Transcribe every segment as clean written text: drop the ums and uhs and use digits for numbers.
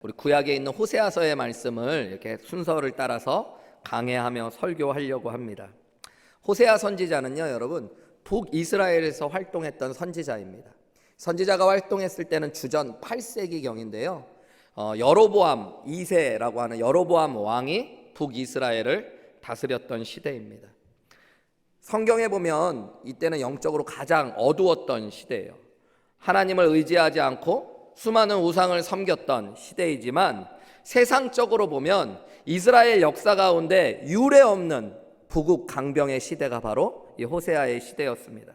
우리 구약에 있는 호세아서의 말씀을 이렇게 순서를 따라서 강해하며 설교하려고 합니다. 호세아 선지자는요, 여러분, 북이스라엘에서 활동했던 선지자입니다. 선지자가 활동했을 때는 주전 8세기경인데요. 여로보암 2세라고 하는 여로보암 왕이 북이스라엘을 다스렸던 시대입니다. 성경에 보면 이때는 영적으로 가장 어두웠던 시대예요. 하나님을 의지하지 않고 수많은 우상을 섬겼던 시대이지만 세상적으로 보면 이스라엘 역사 가운데 유례 없는 부국 강병의 시대가 바로 이 호세아의 시대였습니다.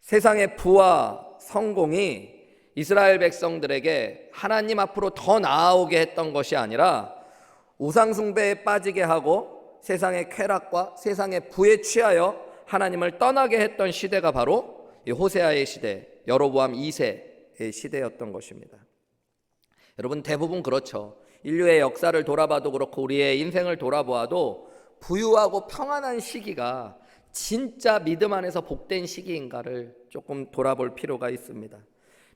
세상의 부와 성공이 이스라엘 백성들에게 하나님 앞으로 더 나아오게 했던 것이 아니라 우상 숭배에 빠지게 하고 세상의 쾌락과 세상의 부에 취하여 하나님을 떠나게 했던 시대가 바로 이 호세아의 시대, 여로보암 2세의 시대였던 것입니다. 여러분, 대부분 그렇죠. 인류의 역사를 돌아봐도 그렇고 우리의 인생을 돌아보아도 부유하고 평안한 시기가 진짜 믿음 안에서 복된 시기인가를 조금 돌아볼 필요가 있습니다.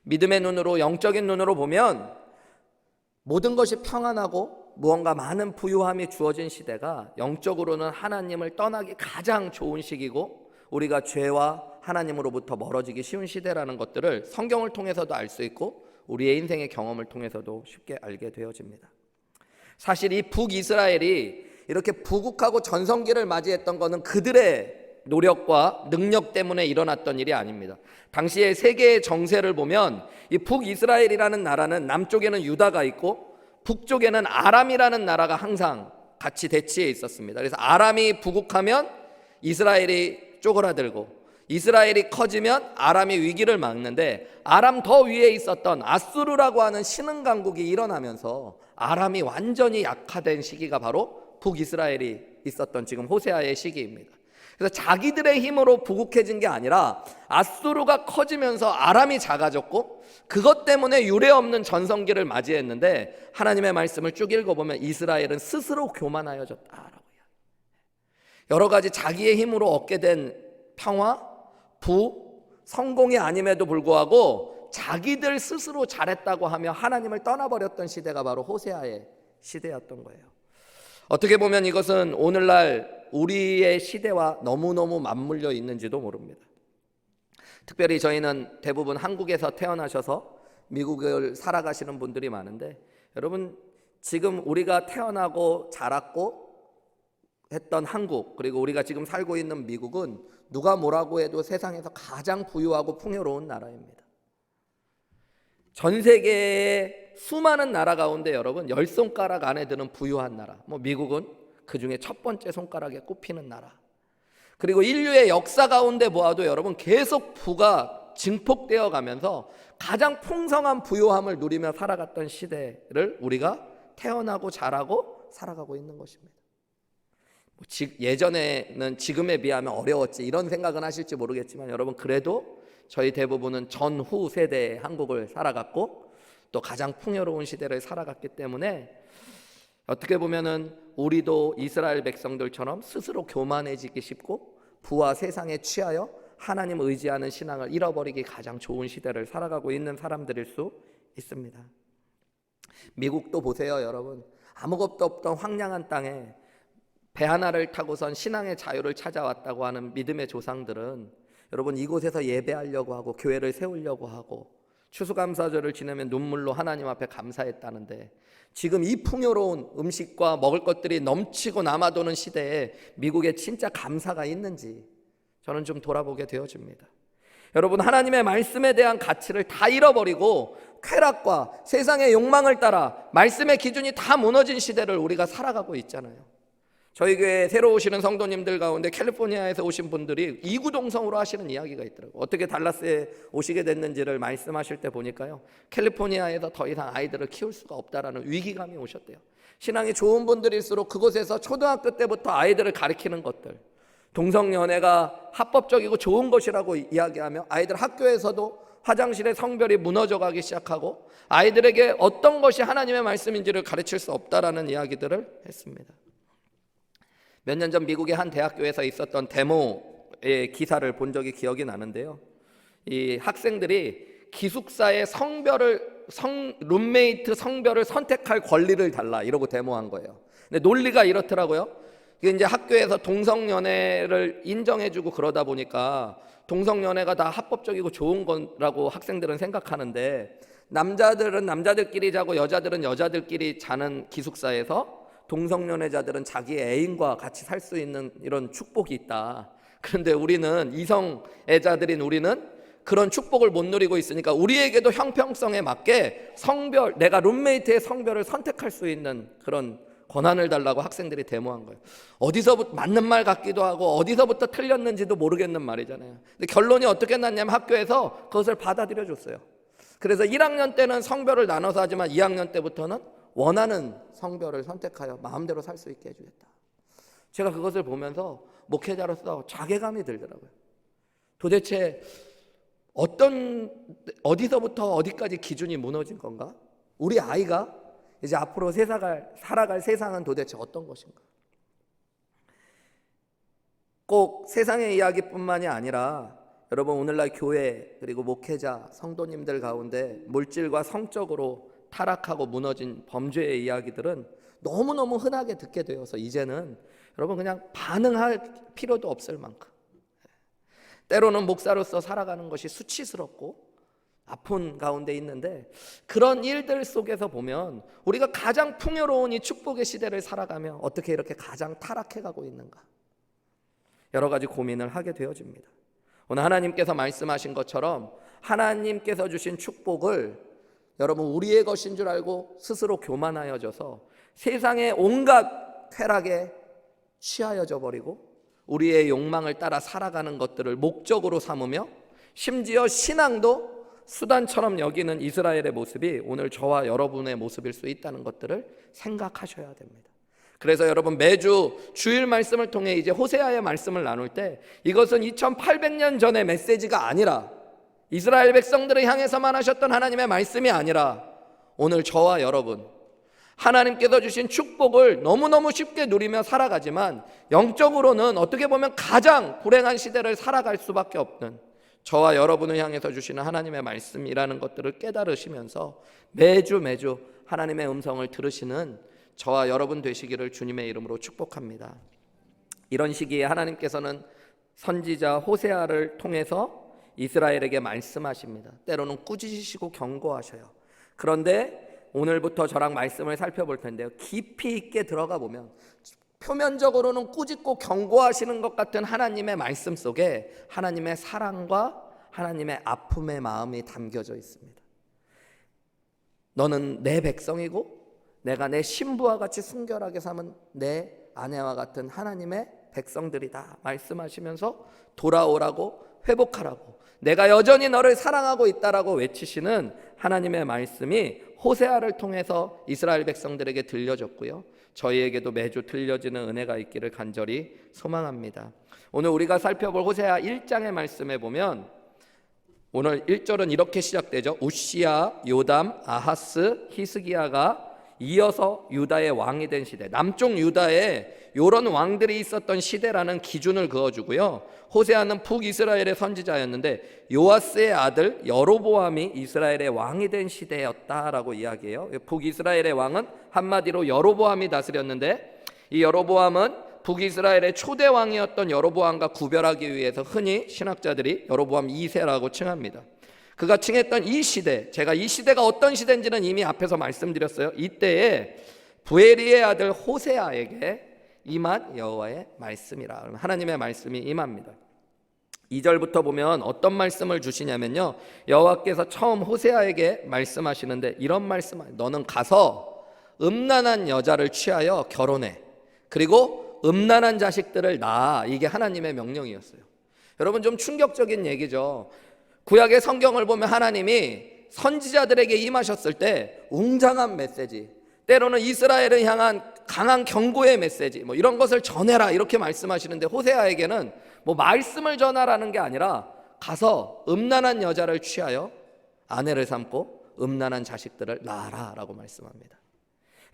믿음의 눈으로, 영적인 눈으로 보면 모든 것이 평안하고 무언가 많은 부유함이 주어진 시대가 영적으로는 하나님을 떠나기 가장 좋은 시기고 우리가 죄와 하나님으로부터 멀어지기 쉬운 시대라는 것들을 성경을 통해서도 알 수 있고 우리의 인생의 경험을 통해서도 쉽게 알게 되어집니다. 사실 이 북이스라엘이 이렇게 부국하고 전성기를 맞이했던 것은 그들의 노력과 능력 때문에 일어났던 일이 아닙니다. 당시의 세계의 정세를 보면 이 북이스라엘이라는 나라는 남쪽에는 유다가 있고 북쪽에는 아람이라는 나라가 항상 같이 대치해 있었습니다. 그래서 아람이 부국하면 이스라엘이 쪼그라들고 이스라엘이 커지면 아람이 위기를 막는데 아람 더 위에 있었던 아수르라고 하는 신흥 강국이 일어나면서 아람이 완전히 약화된 시기가 바로 북이스라엘이 있었던 지금 호세아의 시기입니다. 그래서 자기들의 힘으로 부국해진 게 아니라 아수르가 커지면서 아람이 작아졌고 그것 때문에 유례없는 전성기를 맞이했는데 하나님의 말씀을 쭉 읽어보면 이스라엘은 스스로 교만하여졌다라고 이야기해요. 여러 가지 자기의 힘으로 얻게 된 평화, 부, 성공이 아님에도 불구하고 자기들 스스로 잘했다고 하며 하나님을 떠나버렸던 시대가 바로 호세아의 시대였던 거예요. 어떻게 보면 이것은 오늘날 우리의 시대와 너무너무 맞물려 있는지도 모릅니다. 특별히 저희는 대부분 한국에서 태어나셔서 미국을 살아가시는 분들이 많은데 여러분, 지금 우리가 태어나고 자랐고 했던 한국, 그리고 우리가 지금 살고 있는 미국은 누가 뭐라고 해도 세상에서 가장 부유하고 풍요로운 나라입니다. 전 세계의 수많은 나라 가운데 여러분 10손가락 안에 드는 부유한 나라, 미국은 그 중에 첫 번째 손가락에 꼽히는 나라. 그리고 인류의 역사 가운데 보아도 여러분 계속 부가 증폭되어 가면서 가장 풍성한 부유함을 누리며 살아갔던 시대를 우리가 태어나고 자라고 살아가고 있는 것입니다. 예전에는 지금에 비하면 어려웠지 이런 생각은 하실지 모르겠지만 여러분, 그래도 저희 대부분은 전후 세대의 한국을 살아갔고 또 가장 풍요로운 시대를 살아갔기 때문에 어떻게 보면은 우리도 이스라엘 백성들처럼 스스로 교만해지기 쉽고 부와 세상에 취하여 하나님 의지하는 신앙을 잃어버리기 가장 좋은 시대를 살아가고 있는 사람들일 수 있습니다. 미국도 보세요, 여러분. 아무것도 없던 황량한 땅에 배 하나를 타고선 신앙의 자유를 찾아왔다고 하는 믿음의 조상들은 여러분, 이곳에서 예배하려고 하고 교회를 세우려고 하고 추수감사절을 지내면 눈물로 하나님 앞에 감사했다는데 지금 이 풍요로운 음식과 먹을 것들이 넘치고 남아도는 시대에 미국에 진짜 감사가 있는지 저는 좀 돌아보게 되어집니다. 여러분, 하나님의 말씀에 대한 가치를 다 잃어버리고 쾌락과 세상의 욕망을 따라 말씀의 기준이 다 무너진 시대를 우리가 살아가고 있잖아요. 저희 교회에 새로 오시는 성도님들 가운데 캘리포니아에서 오신 분들이 이구동성으로 하시는 이야기가 있더라고요. 어떻게 달라스에 오시게 됐는지를 말씀하실 때 보니까요, 캘리포니아에서 더 이상 아이들을 키울 수가 없다라는 위기감이 오셨대요. 신앙이 좋은 분들일수록 그곳에서 초등학교 때부터 아이들을 가르치는 것들, 동성연애가 합법적이고 좋은 것이라고 이야기하며 아이들 학교에서도 화장실의 성별이 무너져가기 시작하고 아이들에게 어떤 것이 하나님의 말씀인지를 가르칠 수 없다라는 이야기들을 했습니다. 몇 년 전 미국의 한 대학교에서 있었던 데모의 기사를 본 적이 기억이 나는데요, 이 학생들이 기숙사의 성별을 룸메이트 성별을 선택할 권리를 달라 이러고 데모한 거예요. 근데 논리가 이렇더라고요. 이게 이제 학교에서 동성연애를 인정해주고 그러다 보니까 동성연애가 다 합법적이고 좋은 거라고 학생들은 생각하는데, 남자들은 남자들끼리 자고 여자들은 여자들끼리 자는 기숙사에서 동성연애자들은 자기 애인과 같이 살 수 있는 이런 축복이 있다. 그런데 우리는 이성애자들인 우리는 그런 축복을 못 누리고 있으니까 우리에게도 형평성에 맞게 성별, 내가 룸메이트의 성별을 선택할 수 있는 그런 권한을 달라고 학생들이 데모한 거예요. 어디서부터 맞는 말 같기도 하고 어디서부터 틀렸는지도 모르겠는 말이잖아요. 근데 결론이 어떻게 났냐면 학교에서 그것을 받아들여 줬어요. 그래서 1학년 때는 성별을 나눠서 하지만 2학년 때부터는 원하는 성별을 선택하여 마음대로 살 수 있게 해주겠다. 제가 그것을 보면서 목회자로서 자괴감이 들더라고요. 도대체 어디서부터 어디까지 기준이 무너진 건가? 우리 아이가 이제 앞으로 살아갈 세상은 도대체 어떤 것인가? 꼭 세상의 이야기뿐만이 아니라 여러분, 오늘날 교회 그리고 목회자, 성도님들 가운데 물질과 성적으로 타락하고 무너진 범죄의 이야기들은 너무너무 흔하게 듣게 되어서 이제는 여러분 그냥 반응할 필요도 없을 만큼, 때로는 목사로서 살아가는 것이 수치스럽고 아픈 가운데 있는데, 그런 일들 속에서 보면 우리가 가장 풍요로운 이 축복의 시대를 살아가며 어떻게 이렇게 가장 타락해가고 있는가, 여러 가지 고민을 하게 되어집니다. 오늘 하나님께서 말씀하신 것처럼 하나님께서 주신 축복을 여러분 우리의 것인 줄 알고 스스로 교만하여져서 세상의 온갖 쾌락에 취하여져 버리고 우리의 욕망을 따라 살아가는 것들을 목적으로 삼으며 심지어 신앙도 수단처럼 여기는 이스라엘의 모습이 오늘 저와 여러분의 모습일 수 있다는 것들을 생각하셔야 됩니다. 그래서 여러분, 매주 주일 말씀을 통해 이제 호세아의 말씀을 나눌 때 이것은 2800년 전의 메시지가 아니라, 이스라엘 백성들을 향해서만 하셨던 하나님의 말씀이 아니라, 오늘 저와 여러분 하나님께서 주신 축복을 너무너무 쉽게 누리며 살아가지만 영적으로는 어떻게 보면 가장 불행한 시대를 살아갈 수밖에 없는 저와 여러분을 향해서 주시는 하나님의 말씀이라는 것들을 깨달으시면서 매주 하나님의 음성을 들으시는 저와 여러분 되시기를 주님의 이름으로 축복합니다. 이런 시기에 하나님께서는 선지자 호세아를 통해서 이스라엘에게 말씀하십니다. 때로는 꾸짖으시고 경고하셔요. 그런데 오늘부터 저랑 말씀을 살펴볼 텐데요, 깊이 있게 들어가 보면 표면적으로는 꾸짖고 경고하시는 것 같은 하나님의 말씀 속에 하나님의 사랑과 하나님의 아픔의 마음이 담겨져 있습니다. 너는 내 백성이고 내가 내 신부와 같이 순결하게 삼은 내 아내와 같은 하나님의 백성들이다 말씀하시면서 돌아오라고, 회복하라고, 내가 여전히 너를 사랑하고 있다라고 외치시는 하나님의 말씀이 호세아를 통해서 이스라엘 백성들에게 들려졌고요, 저희에게도 매주 들려지는 은혜가 있기를 간절히 소망합니다. 오늘 우리가 살펴볼 호세아 1장의 말씀에 보면 오늘 1절은 이렇게 시작되죠. 우시야, 요담, 아하스, 히스기야가 이어서 유다의 왕이 된 시대, 남쪽 유다에 이런 왕들이 있었던 시대라는 기준을 그어주고요, 호세아는 북이스라엘의 선지자였는데 요아스의 아들 여로보암이 이스라엘의 왕이 된 시대였다라고 이야기해요. 북이스라엘의 왕은 한마디로 여로보암이 다스렸는데, 이 여로보암은 북이스라엘의 초대 왕이었던 여로보암과 구별하기 위해서 흔히 신학자들이 여로보암 2세라고 칭합니다. 그가 칭했던 이 시대, 제가 이 시대가 어떤 시대인지는 이미 앞에서 말씀드렸어요. 이때에 부에리의 아들 호세아에게 임한 여호와의 말씀이라, 하나님의 말씀이 임합니다. 2절부터 보면 어떤 말씀을 주시냐면요, 여호와께서 처음 호세아에게 말씀하시는데 이런 말씀, 너는 가서 음란한 여자를 취하여 결혼해, 그리고 음란한 자식들을 낳아. 이게 하나님의 명령이었어요. 여러분, 좀 충격적인 얘기죠. 구약의 성경을 보면 하나님이 선지자들에게 임하셨을 때 웅장한 메시지, 때로는 이스라엘을 향한 강한 경고의 메시지, 이런 것을 전해라 이렇게 말씀하시는데, 호세아에게는 말씀을 전하라는 게 아니라 가서 음란한 여자를 취하여 아내를 삼고 음란한 자식들을 낳아라 라고 말씀합니다.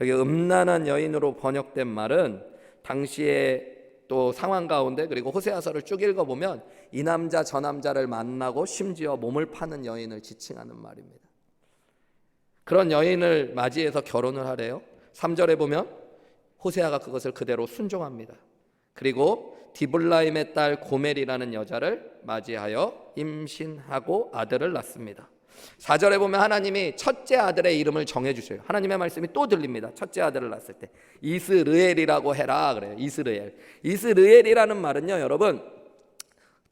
여기 음란한 여인으로 번역된 말은 당시에 또 상황 가운데, 그리고 호세아서를 쭉 읽어보면 이 남자 저 남자를 만나고 심지어 몸을 파는 여인을 지칭하는 말입니다. 그런 여인을 맞이해서 결혼을 하래요. 3절에 보면 호세아가 그것을 그대로 순종합니다. 그리고 디블라임의 딸 고멜이라는 여자를 맞이하여 임신하고 아들을 낳습니다. 4절에 보면 하나님이 첫째 아들의 이름을 정해주셔요. 하나님의 말씀이 또 들립니다. 첫째 아들을 낳았을 때 이스르엘이라고 해라 그래요. 이스르엘이라는 말은요, 여러분,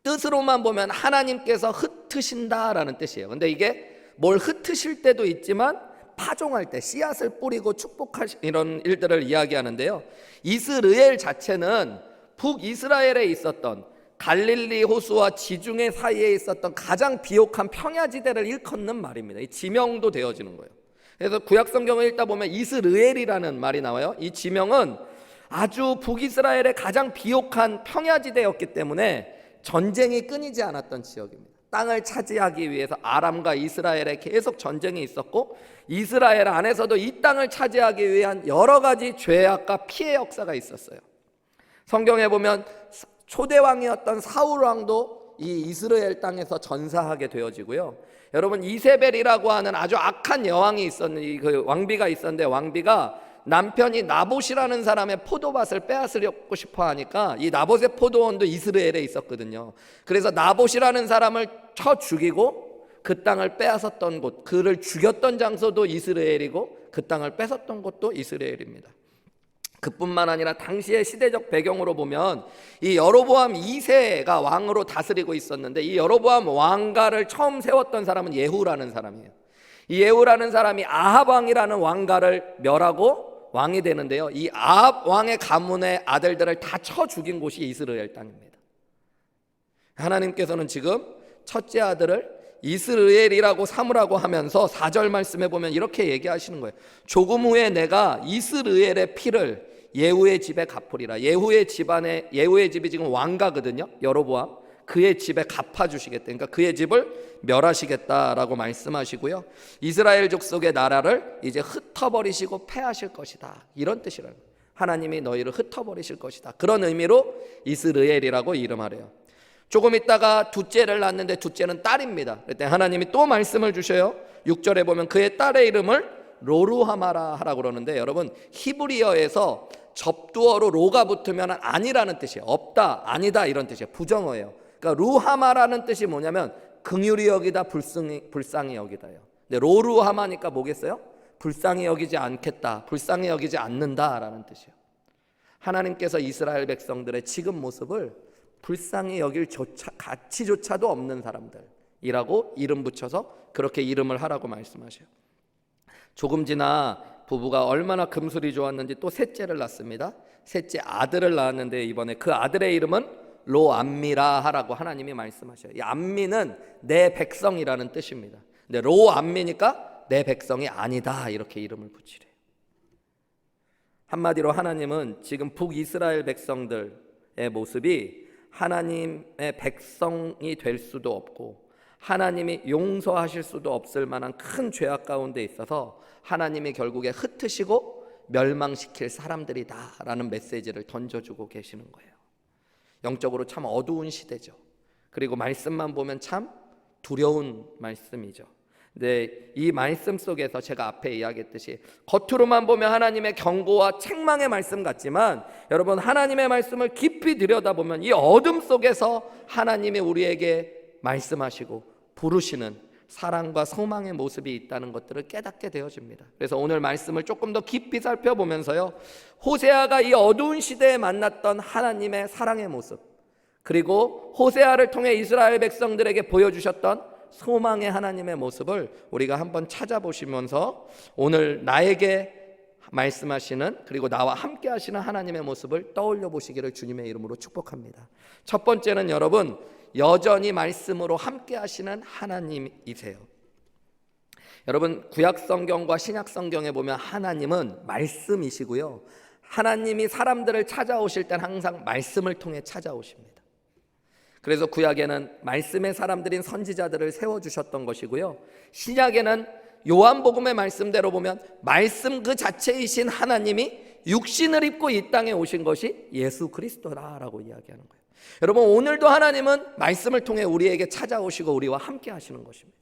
뜻으로만 보면 하나님께서 흩으신다라는 뜻이에요. 근데 이게 뭘 흩으실 때도 있지만 파종할 때 씨앗을 뿌리고 축복하시 이런 일들을 이야기하는데요. 이스르엘 자체는 북이스라엘에 있었던 갈릴리 호수와 지중해 사이에 있었던 가장 비옥한 평야지대를 일컫는 말입니다. 이 지명도 되어지는 거예요. 그래서 구약 성경을 읽다 보면 이스르엘이라는 말이 나와요. 이 지명은 아주 북이스라엘의 가장 비옥한 평야지대였기 때문에 전쟁이 끊이지 않았던 지역입니다. 땅을 차지하기 위해서 아람과 이스라엘에 계속 전쟁이 있었고, 이스라엘 안에서도 이 땅을 차지하기 위한 여러 가지 죄악과 피해 역사가 있었어요. 성경에 보면 초대 왕이었던 사울 왕도 이 이스라엘 땅에서 전사하게 되어지고요. 여러분, 이세벨이라고 하는 아주 악한 여왕이 있었는데, 그 왕비가 있었는데, 왕비가 남편이 나봇이라는 사람의 포도밭을 빼앗으려고 싶어 하니까 이 나봇의 포도원도 이스라엘에 있었거든요. 그래서 나봇이라는 사람을 쳐 죽이고 그 땅을 빼앗았던 곳, 그를 죽였던 장소도 이스라엘이고 그 땅을 뺏었던 곳도 이스라엘입니다. 그뿐만 아니라 당시의 시대적 배경으로 보면 이 여로보암 2세가 왕으로 다스리고 있었는데, 이 여로보암 왕가를 처음 세웠던 사람은 예후라는 사람이에요. 이 예후라는 사람이 아합 왕이라는 왕가를 멸하고 왕이 되는데요, 이 아합 왕의 가문의 아들들을 다 쳐 죽인 곳이 이스라엘 땅입니다. 하나님께서는 지금 첫째 아들을 이스라엘이라고 삼으라고 하면서 4절 말씀에 보면 이렇게 얘기하시는 거예요. 조금 후에 내가 이스라엘의 피를 예후의 집에 갚으리라. 예후의 집이 지금 왕가거든요, 여로보암. 그의 집에 갚아주시겠다. 그러니까 그의 집을 멸하시겠다라고 말씀하시고요, 이스라엘 족속의 나라를 이제 흩어버리시고 패하실 것이다, 이런 뜻이라는 거예요. 하나님이 너희를 흩어버리실 것이다, 그런 의미로 이스라엘이라고 이름하래요. 조금 있다가 둘째를 낳았는데 둘째는 딸입니다. 그때 하나님이 또 말씀을 주셔요. 6절에 보면 그의 딸의 이름을 로루하마라 하라고 그러는데, 여러분, 히브리어에서 접두어로 로가 붙으면 아니라는 뜻이에요. 없다, 아니다, 이런 뜻이에요. 부정어예요. 그러니까 루하마라는 뜻이 뭐냐면 긍휼히 여기다, 불쌍히 여기다요. 근데 로루하마니까 뭐겠어요? 불쌍히 여기지 않겠다, 불쌍히 여기지 않는다라는 뜻이에요. 하나님께서 이스라엘 백성들의 지금 모습을 불쌍히 여길 가치조차도 없는 사람들이라고 이름 붙여서 그렇게 이름을 하라고 말씀하셔요. 조금 지나 부부가 얼마나 금술이 좋았는지 또 셋째를 낳습니다. 셋째 아들을 낳았는데 이번에 그 아들의 이름은 로암미라 하라고 하나님이 말씀하셔요. 이 암미는 내 백성이라는 뜻입니다. 근데 로암미니까 내 백성이 아니다, 이렇게 이름을 붙이래요. 한마디로 하나님은 지금 북이스라엘 백성들의 모습이 하나님의 백성이 될 수도 없고 하나님이 용서하실 수도 없을 만한 큰 죄악 가운데 있어서 하나님이 결국에 흩으시고 멸망시킬 사람들이다라는 메시지를 던져주고 계시는 거예요. 영적으로 참 어두운 시대죠. 그리고 말씀만 보면 참 두려운 말씀이죠. 근데 이 말씀 속에서 제가 앞에 이야기했듯이 겉으로만 보면 하나님의 경고와 책망의 말씀 같지만, 여러분, 하나님의 말씀을 깊이 들여다보면 이 어둠 속에서 하나님이 우리에게 말씀하시고 부르시는 사랑과 소망의 모습이 있다는 것들을 깨닫게 되어집니다. 그래서 오늘 말씀을 조금 더 깊이 살펴보면서요, 호세아가 이 어두운 시대에 만났던 하나님의 사랑의 모습, 그리고 호세아를 통해 이스라엘 백성들에게 보여주셨던 소망의 하나님의 모습을 우리가 한번 찾아보시면서 오늘 나에게 말씀하시는, 그리고 나와 함께 하시는 하나님의 모습을 떠올려 보시기를 주님의 이름으로 축복합니다. 첫 번째는 여러분, 여전히 말씀으로 함께 하시는 하나님이세요. 여러분, 구약 성경과 신약 성경에 보면 하나님은 말씀이시고요, 하나님이 사람들을 찾아오실 땐 항상 말씀을 통해 찾아오십니다. 그래서 구약에는 말씀의 사람들인 선지자들을 세워주셨던 것이고요, 신약에는 요한복음의 말씀대로 보면 말씀 그 자체이신 하나님이 육신을 입고 이 땅에 오신 것이 예수 그리스도라라고 이야기하는 거예요. 여러분, 오늘도 하나님은 말씀을 통해 우리에게 찾아오시고 우리와 함께 하시는 것입니다.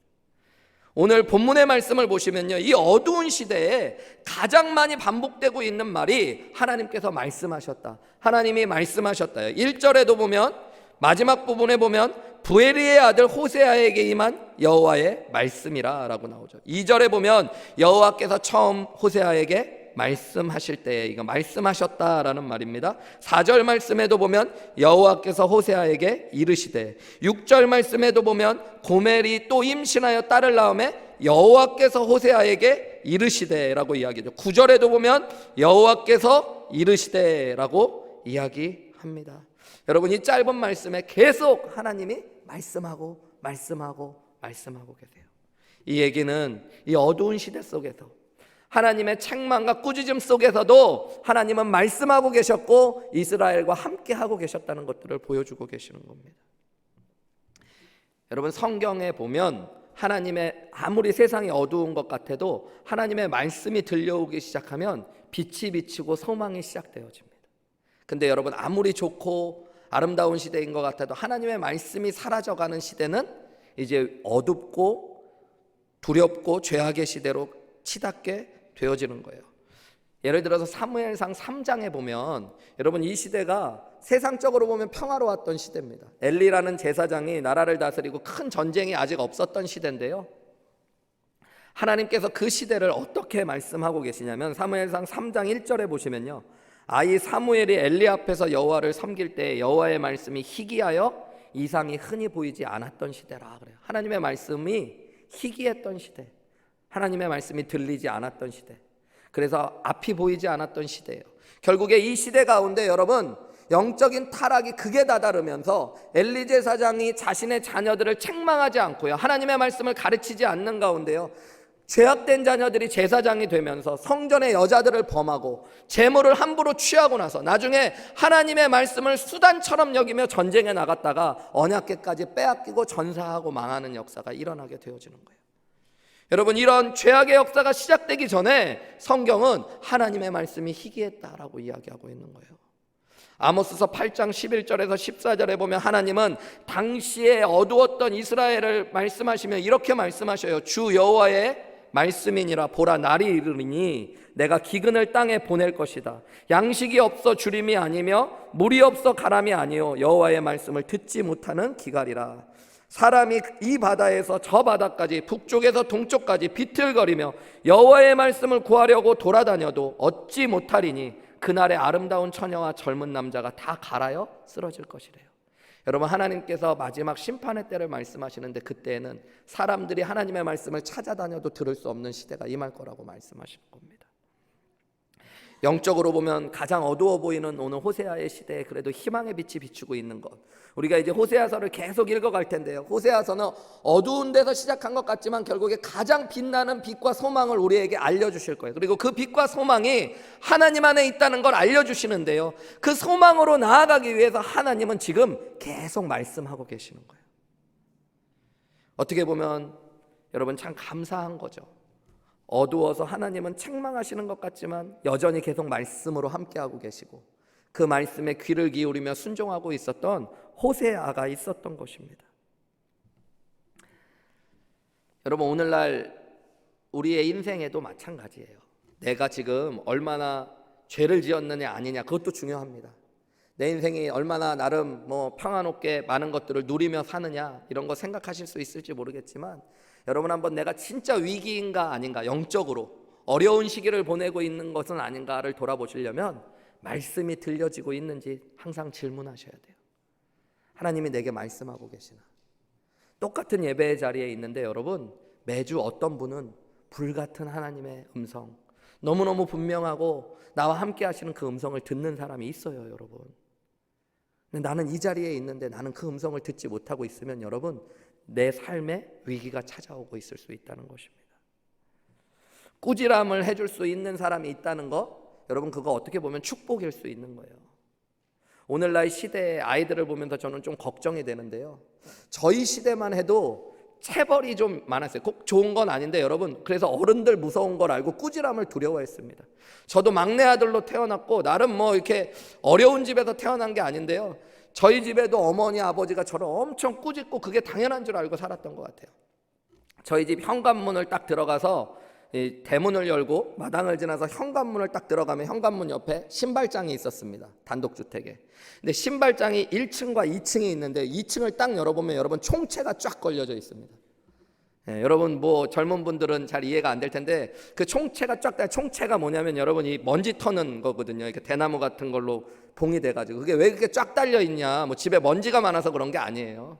오늘 본문의 말씀을 보시면요, 이 어두운 시대에 가장 많이 반복되고 있는 말이 하나님께서 말씀하셨다, 하나님이 말씀하셨다요. 1절에도 보면, 마지막 부분에 보면 부에리의 아들 호세아에게 임한 여호와의 말씀이라 라고 나오죠. 2절에 보면 여호와께서 처음 호세아에게 말씀하실 때 이거 말씀하셨다라는 말입니다. 4절 말씀에도 보면 여호와께서 호세아에게 이르시되, 6절 말씀에도 보면 고멜이 또 임신하여 딸을 낳음에 여호와께서 호세아에게 이르시되라고 이야기죠. 9절에도 보면 여호와께서 이르시되라고 이야기합니다. 여러분, 이 짧은 말씀에 계속 하나님이 말씀하고 계세요. 이 얘기는 이 어두운 시대 속에서 하나님의 책망과 꾸짖음 속에서도 하나님은 말씀하고 계셨고 이스라엘과 함께 하고 계셨다는 것들을 보여주고 계시는 겁니다. 여러분, 성경에 보면 하나님의, 아무리 세상이 어두운 것 같아도 하나님의 말씀이 들려오기 시작하면 빛이 비치고 소망이 시작되어집니다. 근데 여러분, 아무리 좋고 아름다운 시대인 것 같아도 하나님의 말씀이 사라져가는 시대는 이제 어둡고 두렵고 죄악의 시대로 치닫게 되어지는 거예요. 예를 들어서 사무엘상 3장에 보면 여러분, 이 시대가 세상적으로 보면 평화로웠던 시대입니다. 엘리라는 제사장이 나라를 다스리고 큰 전쟁이 아직 없었던 시대인데요, 하나님께서 그 시대를 어떻게 말씀하고 계시냐면 사무엘상 3장 1절에 보시면요, 아이 사무엘이 엘리 앞에서 여호와를 섬길 때 여호와의 말씀이 희귀하여 이상이 흔히 보이지 않았던 시대라 그래요. 하나님의 말씀이 희귀했던 시대, 하나님의 말씀이 들리지 않았던 시대, 그래서 앞이 보이지 않았던 시대예요. 결국에 이 시대 가운데 여러분, 영적인 타락이 극에 다다르면서 엘리 제사장이 자신의 자녀들을 책망하지 않고요, 하나님의 말씀을 가르치지 않는 가운데요, 죄악된 자녀들이 제사장이 되면서 성전의 여자들을 범하고 재물을 함부로 취하고 나서 나중에 하나님의 말씀을 수단처럼 여기며 전쟁에 나갔다가 언약궤까지 빼앗기고 전사하고 망하는 역사가 일어나게 되어지는 거예요. 여러분, 이런 죄악의 역사가 시작되기 전에 성경은 하나님의 말씀이 희귀했다라고 이야기하고 있는 거예요. 아모스서 8장 11절에서 14절에 보면 하나님은 당시에 어두웠던 이스라엘을 말씀하시며 이렇게 말씀하셔요. 주 여호와의 말씀이니라. 보라, 날이 이르리니 내가 기근을 땅에 보낼 것이다. 양식이 없어 주림이 아니며 물이 없어 가람이 아니요 여호와의 말씀을 듣지 못하는 기갈이라. 사람이 이 바다에서 저 바다까지 북쪽에서 동쪽까지 비틀거리며 여호와의 말씀을 구하려고 돌아다녀도 얻지 못하리니 그날의 아름다운 처녀와 젊은 남자가 다 갈아여 쓰러질 것이래요. 여러분, 하나님께서 마지막 심판의 때를 말씀하시는데 그때에는 사람들이 하나님의 말씀을 찾아다녀도 들을 수 없는 시대가 임할 거라고 말씀하시는 겁니다. 영적으로 보면 가장 어두워 보이는 오늘 호세아의 시대에 그래도 희망의 빛이 비추고 있는 것, 우리가 이제 호세아서를 계속 읽어갈 텐데요, 호세아서는 어두운 데서 시작한 것 같지만 결국에 가장 빛나는 빛과 소망을 우리에게 알려주실 거예요. 그리고 그 빛과 소망이 하나님 안에 있다는 걸 알려주시는데요, 그 소망으로 나아가기 위해서 하나님은 지금 계속 말씀하고 계시는 거예요. 어떻게 보면 여러분, 참 감사한 거죠. 어두워서 하나님은 책망하시는 것 같지만 여전히 계속 말씀으로 함께하고 계시고 그 말씀에 귀를 기울이며 순종하고 있었던 호세아가 있었던 것입니다. 여러분, 오늘날 우리의 인생에도 마찬가지예요. 내가 지금 얼마나 죄를 지었느냐 아니냐, 그것도 중요합니다. 내 인생이 얼마나 나름 평안롭게 많은 것들을 누리며 사느냐, 이런 거 생각하실 수 있을지 모르겠지만 여러분, 한번 내가 진짜 위기인가 아닌가, 영적으로 어려운 시기를 보내고 있는 것은 아닌가를 돌아보시려면 말씀이 들려지고 있는지 항상 질문하셔야 돼요. 하나님이 내게 말씀하고 계시나? 똑같은 예배의 자리에 있는데 여러분, 매주 어떤 분은 불같은 하나님의 음성, 너무너무 분명하고 나와 함께 하시는 그 음성을 듣는 사람이 있어요, 여러분. 근데 나는 이 자리에 있는데 나는 그 음성을 듣지 못하고 있으면 여러분, 내 삶에 위기가 찾아오고 있을 수 있다는 것입니다. 꾸지람을 해줄 수 있는 사람이 있다는 거, 여러분, 그거 어떻게 보면 축복일 수 있는 거예요. 오늘날 시대의 아이들을 보면서 저는 좀 걱정이 되는데요, 저희 시대만 해도 체벌이 좀 많았어요. 꼭 좋은 건 아닌데 여러분, 그래서 어른들 무서운 걸 알고 꾸지람을 두려워했습니다. 저도 막내 아들로 태어났고 나름 이렇게 어려운 집에서 태어난 게 아닌데요, 저희 집에도 어머니 아버지가 저를 엄청 꾸짖고 그게 당연한 줄 알고 살았던 것 같아요. 저희 집 현관문을 딱 들어가서 이 대문을 열고 마당을 지나서 현관문을 딱 들어가면 현관문 옆에 신발장이 있었습니다. 단독주택에. 근데 신발장이 1층과 2층이 있는데 2층을 딱 열어보면 여러분 총채가 쫙 걸려져 있습니다. 여러분 뭐 젊은 분들은 잘 이해가 안 될 텐데 그 총채가 쫙, 총채가 뭐냐면 여러분 이 먼지 터는 거거든요. 이렇게 대나무 같은 걸로 봉이 돼가지고 그게 왜 그렇게 쫙 달려 있냐? 뭐 집에 먼지가 많아서 그런 게 아니에요.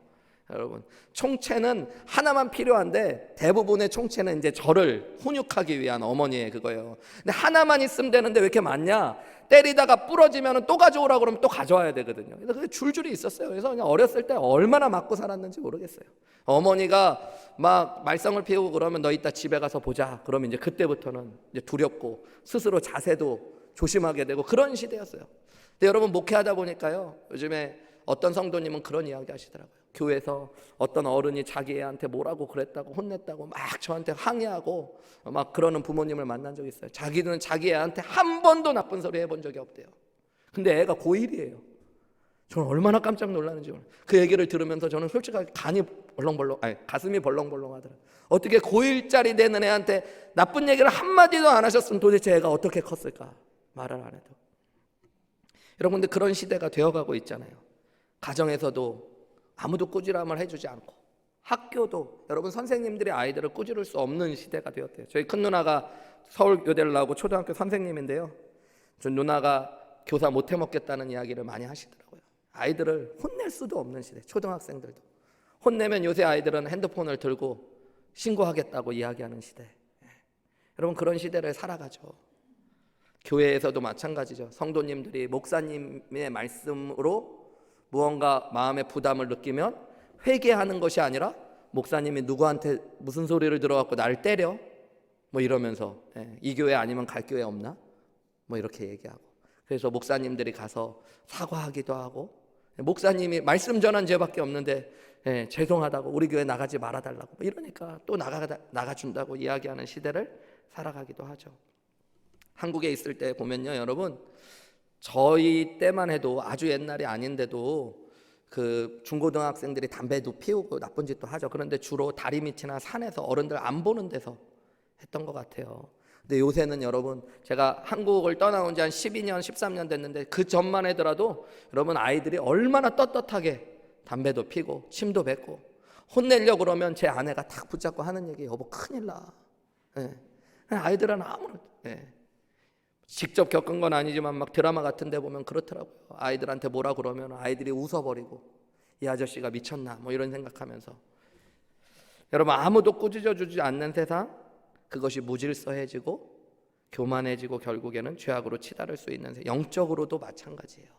여러분 총채는 하나만 필요한데 대부분의 총채는 이제 저를 훈육하기 위한 어머니의 그거예요. 근데 하나만 있으면 되는데 왜 이렇게 많냐? 때리다가 부러지면 또 가져오라고 그러면 또 가져와야 되거든요. 그래서 그게 줄줄이 있었어요. 그래서 그냥 어렸을 때 얼마나 맞고 살았는지 모르겠어요. 어머니가 막 말썽을 피우고 그러면 너 이따 집에 가서 보자. 그러면 이제 그때부터는 이제 두렵고 스스로 자세도 조심하게 되고 그런 시대였어요. 근데 여러분 목회하다 보니까요, 요즘에 어떤 성도님은 그런 이야기 하시더라고요. 교회에서 어떤 어른이 자기 애한테 뭐라고 그랬다고 혼냈다고 막 저한테 항의하고 막 그러는 부모님을 만난 적이 있어요. 자기는 자기 애한테 한 번도 나쁜 소리 해본 적이 없대요. 근데 애가 고1이에요. 저는 얼마나 깜짝 놀라는지 몰라요. 그 얘기를 들으면서 저는 솔직하게 가슴이 벌렁벌렁하더라고요. 어떻게 고1짜리 되는 애한테 나쁜 얘기를 한마디도 안 하셨으면 도대체 애가 어떻게 컸을까? 말을 안 해도. 여러분, 근데 그런 시대가 되어가고 있잖아요. 가정에서도 아무도 꾸지람을 해주지 않고, 학교도 여러분 선생님들이 아이들을 꾸지를 수 없는 시대가 되었대요. 저희 큰 누나가 서울교대를 나오고 초등학교 선생님인데요, 저 누나가 교사 못해 먹겠다는 이야기를 많이 하시더라고요. 아이들을 혼낼 수도 없는 시대. 초등학생들도 혼내면 요새 아이들은 핸드폰을 들고 신고하겠다고 이야기하는 시대. 여러분, 그런 시대를 살아가죠. 교회에서도 마찬가지죠. 성도님들이 목사님의 말씀으로 무언가 마음의 부담을 느끼면 회개하는 것이 아니라 목사님이 누구한테 무슨 소리를 들어갖고 나를 때려? 뭐 이러면서 이 교회 아니면 갈 교회 없나? 뭐 이렇게 얘기하고, 그래서 목사님들이 가서 사과하기도 하고, 목사님이 말씀 전한 죄밖에 없는데 죄송하다고 우리 교회 나가지 말아달라고 뭐 이러니까 또 나가준다고 이야기하는 시대를 살아가기도 하죠. 한국에 있을 때 보면요, 여러분, 저희 때만 해도 아주 옛날이 아닌데도 그 중고등학생들이 담배도 피우고 나쁜 짓도 하죠. 그런데 주로 다리 밑이나 산에서 어른들 안 보는 데서 했던 것 같아요. 근데 요새는 여러분, 제가 한국을 떠나온 지 한 12년, 13년 됐는데 그 전만 하더라도 여러분, 아이들이 얼마나 떳떳하게 담배도 피고 침도 뱉고, 혼내려고 그러면 제 아내가 탁 붙잡고 하는 얘기, 여보 큰일 나. 아이들은 아무런 직접 겪은 건 아니지만 막 드라마 같은 데 보면 그렇더라고요. 아이들한테 뭐라 그러면 아이들이 웃어버리고 이 아저씨가 미쳤나 뭐 이런 생각하면서. 여러분, 아무도 꾸짖어 주지 않는 세상, 그것이 무질서해지고 교만해지고 결국에는 죄악으로 치달을 수 있는 세상. 영적으로도 마찬가지예요.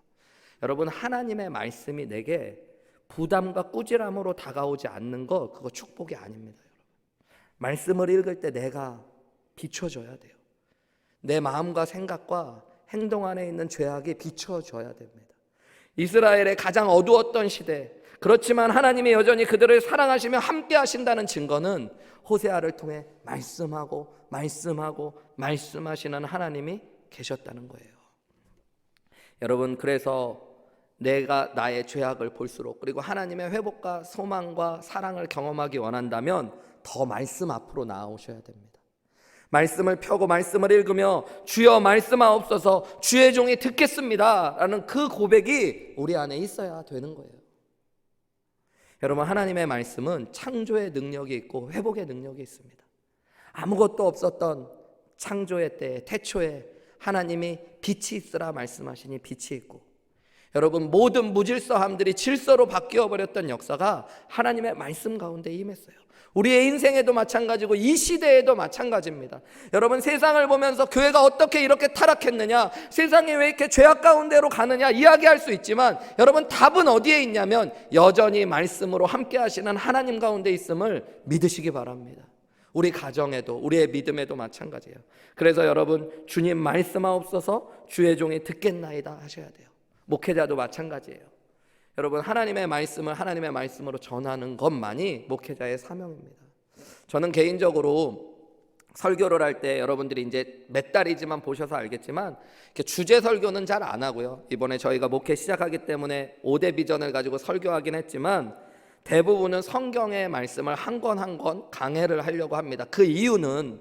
여러분, 하나님의 말씀이 내게 부담과 꾸지람으로 다가오지 않는 거, 그거 축복이 아닙니다. 여러분, 말씀을 읽을 때 내가 비춰줘야 돼요. 내 마음과 생각과 행동 안에 있는 죄악이 비춰져야 됩니다. 이스라엘의 가장 어두웠던 시대, 그렇지만 하나님이 여전히 그들을 사랑하시며 함께 하신다는 증거는 호세아를 통해 말씀하시는 하나님이 계셨다는 거예요. 여러분, 그래서 내가 나의 죄악을 볼수록, 그리고 하나님의 회복과 소망과 사랑을 경험하기 원한다면 더 말씀 앞으로 나아오셔야 됩니다. 말씀을 펴고 말씀을 읽으며 주여 말씀하옵소서, 주의 종이 듣겠습니다 라는 그 고백이 우리 안에 있어야 되는 거예요. 여러분, 하나님의 말씀은 창조의 능력이 있고 회복의 능력이 있습니다. 아무것도 없었던 창조의 때에, 태초에 하나님이 빛이 있으라 말씀하시니 빛이 있고, 여러분, 모든 무질서함들이 질서로 바뀌어 버렸던 역사가 하나님의 말씀 가운데 임했어요. 우리의 인생에도 마찬가지고 이 시대에도 마찬가지입니다. 여러분, 세상을 보면서 교회가 어떻게 이렇게 타락했느냐, 세상이 왜 이렇게 죄악 가운데로 가느냐 이야기할 수 있지만, 여러분, 답은 어디에 있냐면 여전히 말씀으로 함께 하시는 하나님 가운데 있음을 믿으시기 바랍니다. 우리 가정에도, 우리의 믿음에도 마찬가지예요. 그래서 여러분, 주님 말씀하옵소서, 주의 종이 듣겠나이다 하셔야 돼요. 목회자도 마찬가지예요. 여러분, 하나님의 말씀을 하나님의 말씀으로 전하는 것만이 목회자의 사명입니다. 저는 개인적으로 설교를 할 때 여러분들이 이제 몇 달이지만 보셔서 알겠지만 이렇게 주제 설교는 잘 안 하고요. 이번에 저희가 목회 시작하기 때문에 5대 비전을 가지고 설교하긴 했지만 대부분은 성경의 말씀을 한 권 한 권 강해를 하려고 합니다. 그 이유는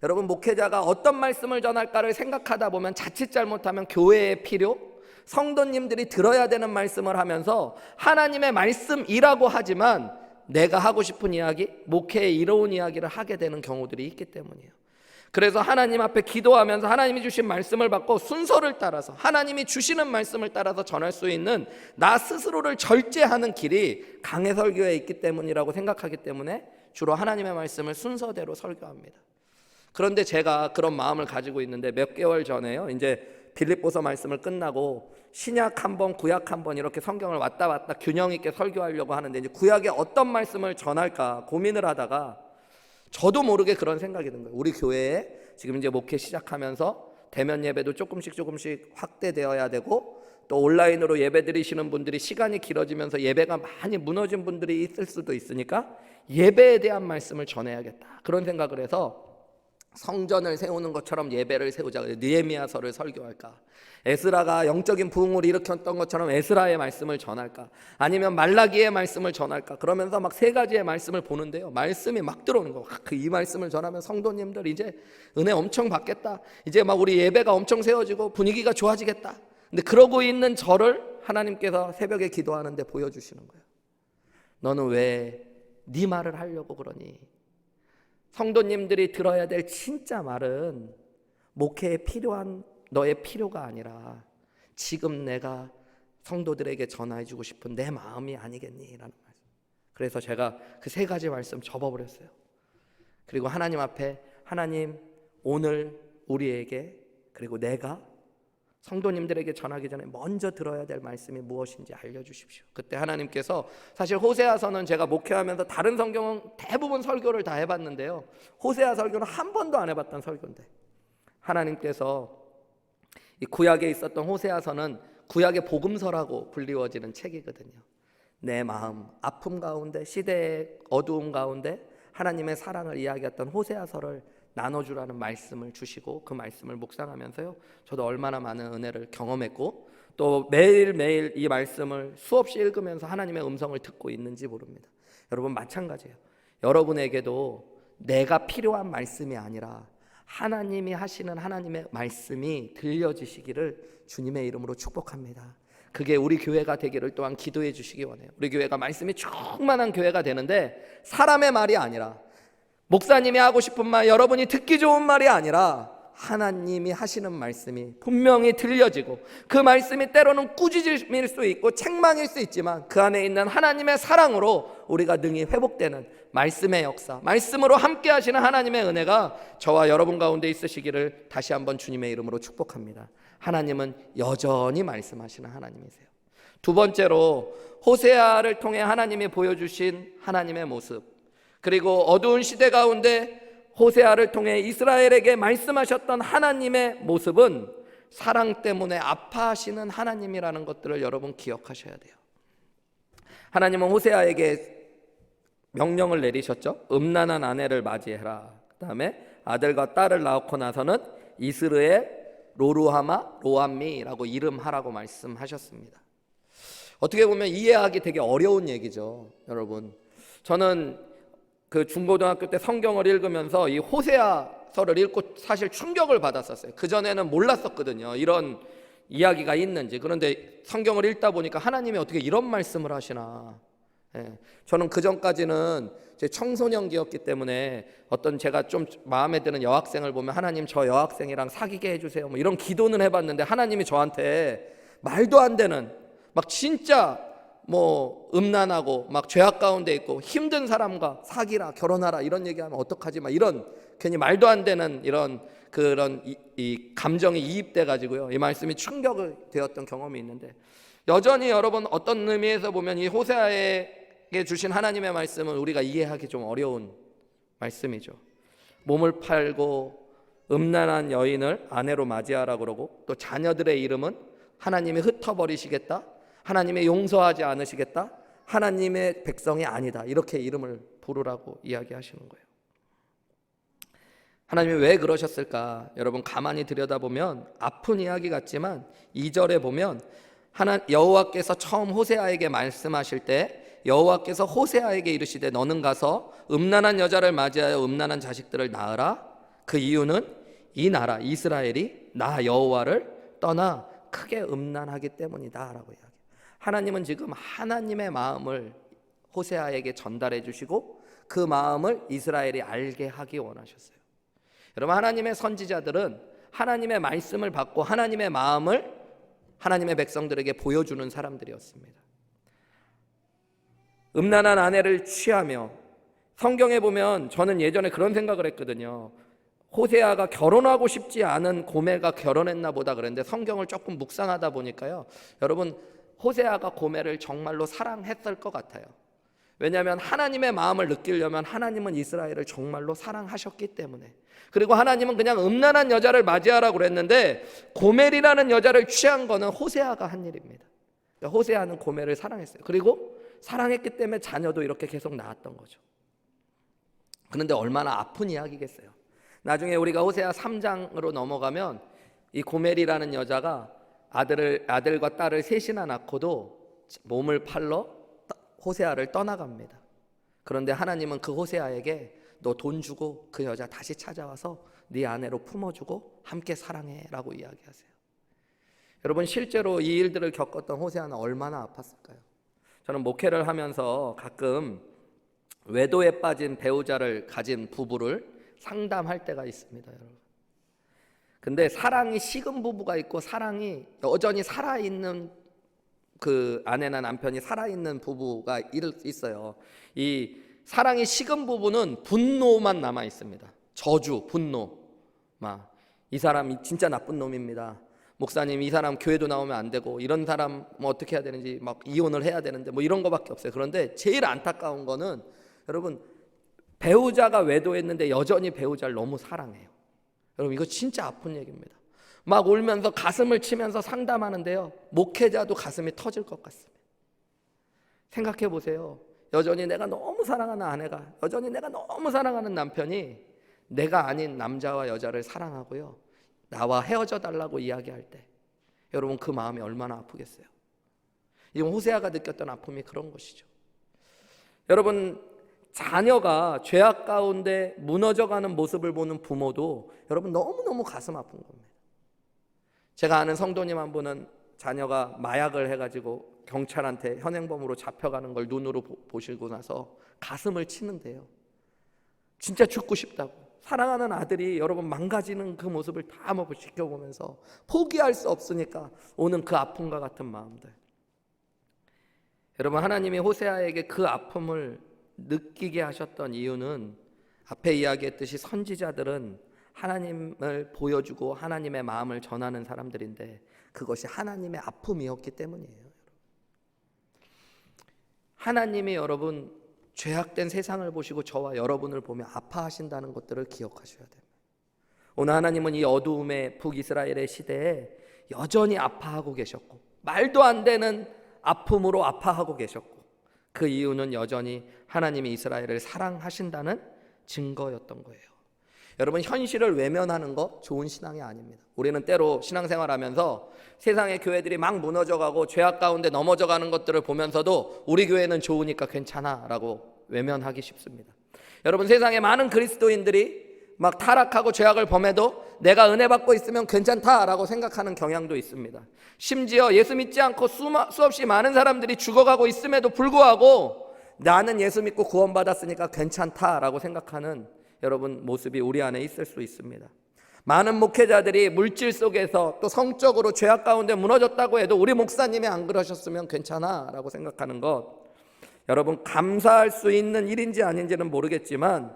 여러분, 목회자가 어떤 말씀을 전할까를 생각하다 보면 자칫 잘못하면 교회의 필요, 성도님들이 들어야 되는 말씀을 하면서 하나님의 말씀이라고 하지만 내가 하고 싶은 이야기, 목회의 이로운 이야기를 하게 되는 경우들이 있기 때문이에요. 그래서 하나님 앞에 기도하면서 하나님이 주신 말씀을 받고 순서를 따라서 하나님이 주시는 말씀을 따라서 전할 수 있는 나 스스로를 절제하는 길이 강해 설교에 있기 때문이라고 생각하기 때문에 주로 하나님의 말씀을 순서대로 설교합니다. 그런데 제가 그런 마음을 가지고 있는데 몇 개월 전에요, 이제 빌립보서 말씀을 끝나고 신약 한 번, 구약 한 번 이렇게 성경을 왔다 갔다 균형 있게 설교하려고 하는데 이제 구약에 어떤 말씀을 전할까 고민을 하다가 저도 모르게 그런 생각이 든 거예요. 우리 교회에 지금 이제 목회 시작하면서 대면 예배도 조금씩 확대되어야 되고 또 온라인으로 예배 드리시는 분들이 시간이 길어지면서 예배가 많이 무너진 분들이 있을 수도 있으니까 예배에 대한 말씀을 전해야겠다, 그런 생각을 해서 성전을 세우는 것처럼 예배를 세우자. 느헤미야서를 설교할까? 에스라가 영적인 부흥을 일으켰던 것처럼 에스라의 말씀을 전할까? 아니면 말라기의 말씀을 전할까? 그러면서 막 세 가지의 말씀을 보는데요, 말씀이 막 들어오는 거. 이 말씀을 전하면 성도님들 이제 은혜 엄청 받겠다. 이제 막 우리 예배가 엄청 세워지고 분위기가 좋아지겠다. 근데 그러고 있는 저를 하나님께서 새벽에 기도하는데 보여주시는 거예요. 너는 왜 네 말을 하려고 그러니? 성도님들이 들어야 될 진짜 말은 목회에 필요한 너의 필요가 아니라 지금 내가 성도들에게 전해주고 싶은 내 마음이 아니겠니? 라는 말씀. 그래서 제가 그 세 가지 말씀 접어버렸어요. 그리고 하나님 앞에, 하나님 오늘 우리에게, 그리고 내가 성도님들에게 전하기 전에 먼저 들어야 될 말씀이 무엇인지 알려주십시오. 그때 하나님께서, 사실 호세아서는 제가 목회하면서 다른 성경은 대부분 설교를 다 해봤는데요, 호세아 설교는 한 번도 안 해봤던 설교인데 하나님께서 이 구약에 있었던 호세아서는 구약의 복음서라고 불리워지는 책이거든요. 내 마음, 아픔 가운데, 시대의 어두움 가운데 하나님의 사랑을 이야기했던 호세아서를 나눠주라는 말씀을 주시고 그 말씀을 묵상하면서요, 저도 얼마나 많은 은혜를 경험했고 또 매일매일 이 말씀을 수없이 읽으면서 하나님의 음성을 듣고 있는지 모릅니다. 여러분 마찬가지예요. 여러분에게도 내가 필요한 말씀이 아니라 하나님이 하시는 하나님의 말씀이 들려지시기를 주님의 이름으로 축복합니다. 그게 우리 교회가 되기를 또한 기도해 주시기 원해요. 우리 교회가 말씀이 충만한 교회가 되는데 사람의 말이 아니라, 목사님이 하고 싶은 말, 여러분이 듣기 좋은 말이 아니라 하나님이 하시는 말씀이 분명히 들려지고, 그 말씀이 때로는 꾸짖음일 수 있고 책망일 수 있지만 그 안에 있는 하나님의 사랑으로 우리가 능히 회복되는 말씀의 역사, 말씀으로 함께 하시는 하나님의 은혜가 저와 여러분 가운데 있으시기를 다시 한번 주님의 이름으로 축복합니다. 하나님은 여전히 말씀하시는 하나님이세요. 두 번째로, 호세아를 통해 하나님이 보여주신 하나님의 모습, 그리고 어두운 시대 가운데 호세아를 통해 이스라엘에게 말씀하셨던 하나님의 모습은 사랑 때문에 아파하시는 하나님이라는 것들을 여러분 기억하셔야 돼요. 하나님은 호세아에게 명령을 내리셨죠. 음란한 아내를 맞이해라. 그 다음에 아들과 딸을 낳고 나서는 이스르엘, 로루하마, 로암미라고 이름하라고 말씀하셨습니다. 어떻게 보면 이해하기 되게 어려운 얘기죠, 여러분. 저는 그 중고등학교 때 성경을 읽으면서 이 호세아서를 읽고 사실 충격을 받았었어요. 그전에는 몰랐었거든요, 이런 이야기가 있는지. 그런데 성경을 읽다 보니까 하나님이 어떻게 이런 말씀을 하시나. 저는 그전까지는 제 청소년기였기 때문에 어떤 제가 좀 마음에 드는 여학생을 보면 하나님 저 여학생이랑 사귀게 해주세요 뭐 이런 기도는 해봤는데, 하나님이 저한테 말도 안 되는, 막 진짜 뭐 음란하고 막 죄악 가운데 있고 힘든 사람과 사귀라, 결혼하라 이런 얘기하면 어떡하지, 막 이런 괜히 말도 안 되는 이런 그런 이 감정이 이입돼 가지고요, 이 말씀이 충격을 되었던 경험이 있는데, 여전히 여러분 어떤 의미에서 보면 이 호세아에게 주신 하나님의 말씀은 우리가 이해하기 좀 어려운 말씀이죠. 몸을 팔고 음란한 여인을 아내로 맞이하라 그러고, 또 자녀들의 이름은 하나님이 흩어버리시겠다, 하나님의 용서하지 않으시겠다, 하나님의 백성이 아니다, 이렇게 이름을 부르라고 이야기하시는 거예요. 하나님이 왜 그러셨을까? 여러분 가만히 들여다보면 아픈 이야기 같지만 2절에 보면 여호와께서 처음 호세아에게 말씀하실 때 여호와께서 호세아에게 이르시되 너는 가서 음란한 여자를 맞이하여 음란한 자식들을 낳으라. 그 이유는 이 나라 이스라엘이 나 여호와를 떠나 크게 음란하기 때문이다 라고 이야기해요. 하나님은 지금 하나님의 마음을 호세아에게 전달해 주시고 그 마음을 이스라엘이 알게 하기 원하셨어요. 여러분, 하나님의 선지자들은 하나님의 말씀을 받고 하나님의 마음을 하나님의 백성들에게 보여주는 사람들이었습니다. 음란한 아내를 취하며, 성경에 보면 저는 예전에 그런 생각을 했거든요. 호세아가 결혼하고 싶지 않은 고멜가 결혼했나 보다 그랬는데 성경을 조금 묵상하다 보니까요, 여러분, 호세아가 고멜을 정말로 사랑했을 것 같아요. 왜냐하면 하나님의 마음을 느끼려면 하나님은 이스라엘을 정말로 사랑하셨기 때문에. 그리고 하나님은 그냥 음란한 여자를 맞이하라고 그랬는데 고멜이라는 여자를 취한 거는 호세아가 한 일입니다. 그러니까 호세아는 고멜을 사랑했어요. 그리고 사랑했기 때문에 자녀도 이렇게 계속 낳았던 거죠. 그런데 얼마나 아픈 이야기겠어요. 나중에 우리가 호세아 3장으로 넘어가면 이 고멜이라는 여자가 아들과 딸을 셋이나 낳고도 몸을 팔러 호세아를 떠나갑니다. 그런데 하나님은 그 호세아에게 너 돈 주고 그 여자 다시 찾아와서 네 아내로 품어주고 함께 사랑해라고 이야기하세요. 여러분, 실제로 이 일들을 겪었던 호세아는 얼마나 아팠을까요? 저는 목회를 하면서 가끔 외도에 빠진 배우자를 가진 부부를 상담할 때가 있습니다, 여러분. 근데 사랑이 식은 부부가 있고 사랑이 여전히 살아있는 그 아내나 남편이 살아있는 부부가 있어요. 이 사랑이 식은 부부는 분노만 남아 있습니다. 저주, 분노. 막 이 사람이 진짜 나쁜 놈입니다. 목사님, 이 사람 교회도 나오면 안 되고 이런 사람 뭐 어떻게 해야 되는지, 막 이혼을 해야 되는데 뭐 이런 거밖에 없어요. 그런데 제일 안타까운 거는 여러분, 배우자가 외도했는데 여전히 배우자를 너무 사랑해요. 여러분, 이거 진짜 아픈 얘기입니다. 막 울면서 가슴을 치면서 상담하는데요, 목회자도 가슴이 터질 것 같습니다. 생각해 보세요. 여전히 내가 너무 사랑하는 아내가, 여전히 내가 너무 사랑하는 남편이 내가 아닌 남자와 여자를 사랑하고요, 나와 헤어져 달라고 이야기할 때 여러분, 그 마음이 얼마나 아프겠어요. 이건 호세아가 느꼈던 아픔이 그런 것이죠. 여러분, 자녀가 죄악 가운데 무너져가는 모습을 보는 부모도 여러분 너무너무 가슴 아픈 겁니다. 제가 아는 성도님 한 분은 자녀가 마약을 해가지고 경찰한테 현행범으로 잡혀가는 걸 눈으로 보시고 나서 가슴을 치는데요, 진짜 죽고 싶다고, 사랑하는 아들이 여러분 망가지는 그 모습을 다 지켜보면서 포기할 수 없으니까 오는 그 아픔과 같은 마음들. 여러분, 하나님이 호세아에게 그 아픔을 느끼게 하셨던 이유는 앞에 이야기했듯이 선지자들은 하나님을 보여주고 하나님의 마음을 전하는 사람들인데 그것이 하나님의 아픔이었기 때문이에요. 하나님이 여러분 죄악된 세상을 보시고 저와 여러분을 보며 아파하신다는 것들을 기억하셔야 됩니다. 오늘 하나님은 이 어두움의 북이스라엘의 시대에 여전히 아파하고 계셨고, 말도 안 되는 아픔으로 아파하고 계셨고, 그 이유는 여전히 하나님이 이스라엘을 사랑하신다는 증거였던 거예요. 여러분, 현실을 외면하는 거 좋은 신앙이 아닙니다. 우리는 때로 신앙생활하면서 세상의 교회들이 막 무너져가고 죄악 가운데 넘어져가는 것들을 보면서도 우리 교회는 좋으니까 괜찮아 라고 외면하기 쉽습니다. 여러분, 세상에 많은 그리스도인들이 막 타락하고 죄악을 범해도 내가 은혜 받고 있으면 괜찮다라고 생각하는 경향도 있습니다. 심지어 예수 믿지 않고 수없이 많은 사람들이 죽어가고 있음에도 불구하고 나는 예수 믿고 구원받았으니까 괜찮다라고 생각하는 여러분 모습이 우리 안에 있을 수 있습니다. 많은 목회자들이 물질 속에서 또 성적으로 죄악 가운데 무너졌다고 해도 우리 목사님이 안 그러셨으면 괜찮아 라고 생각하는 것, 여러분 감사할 수 있는 일인지 아닌지는 모르겠지만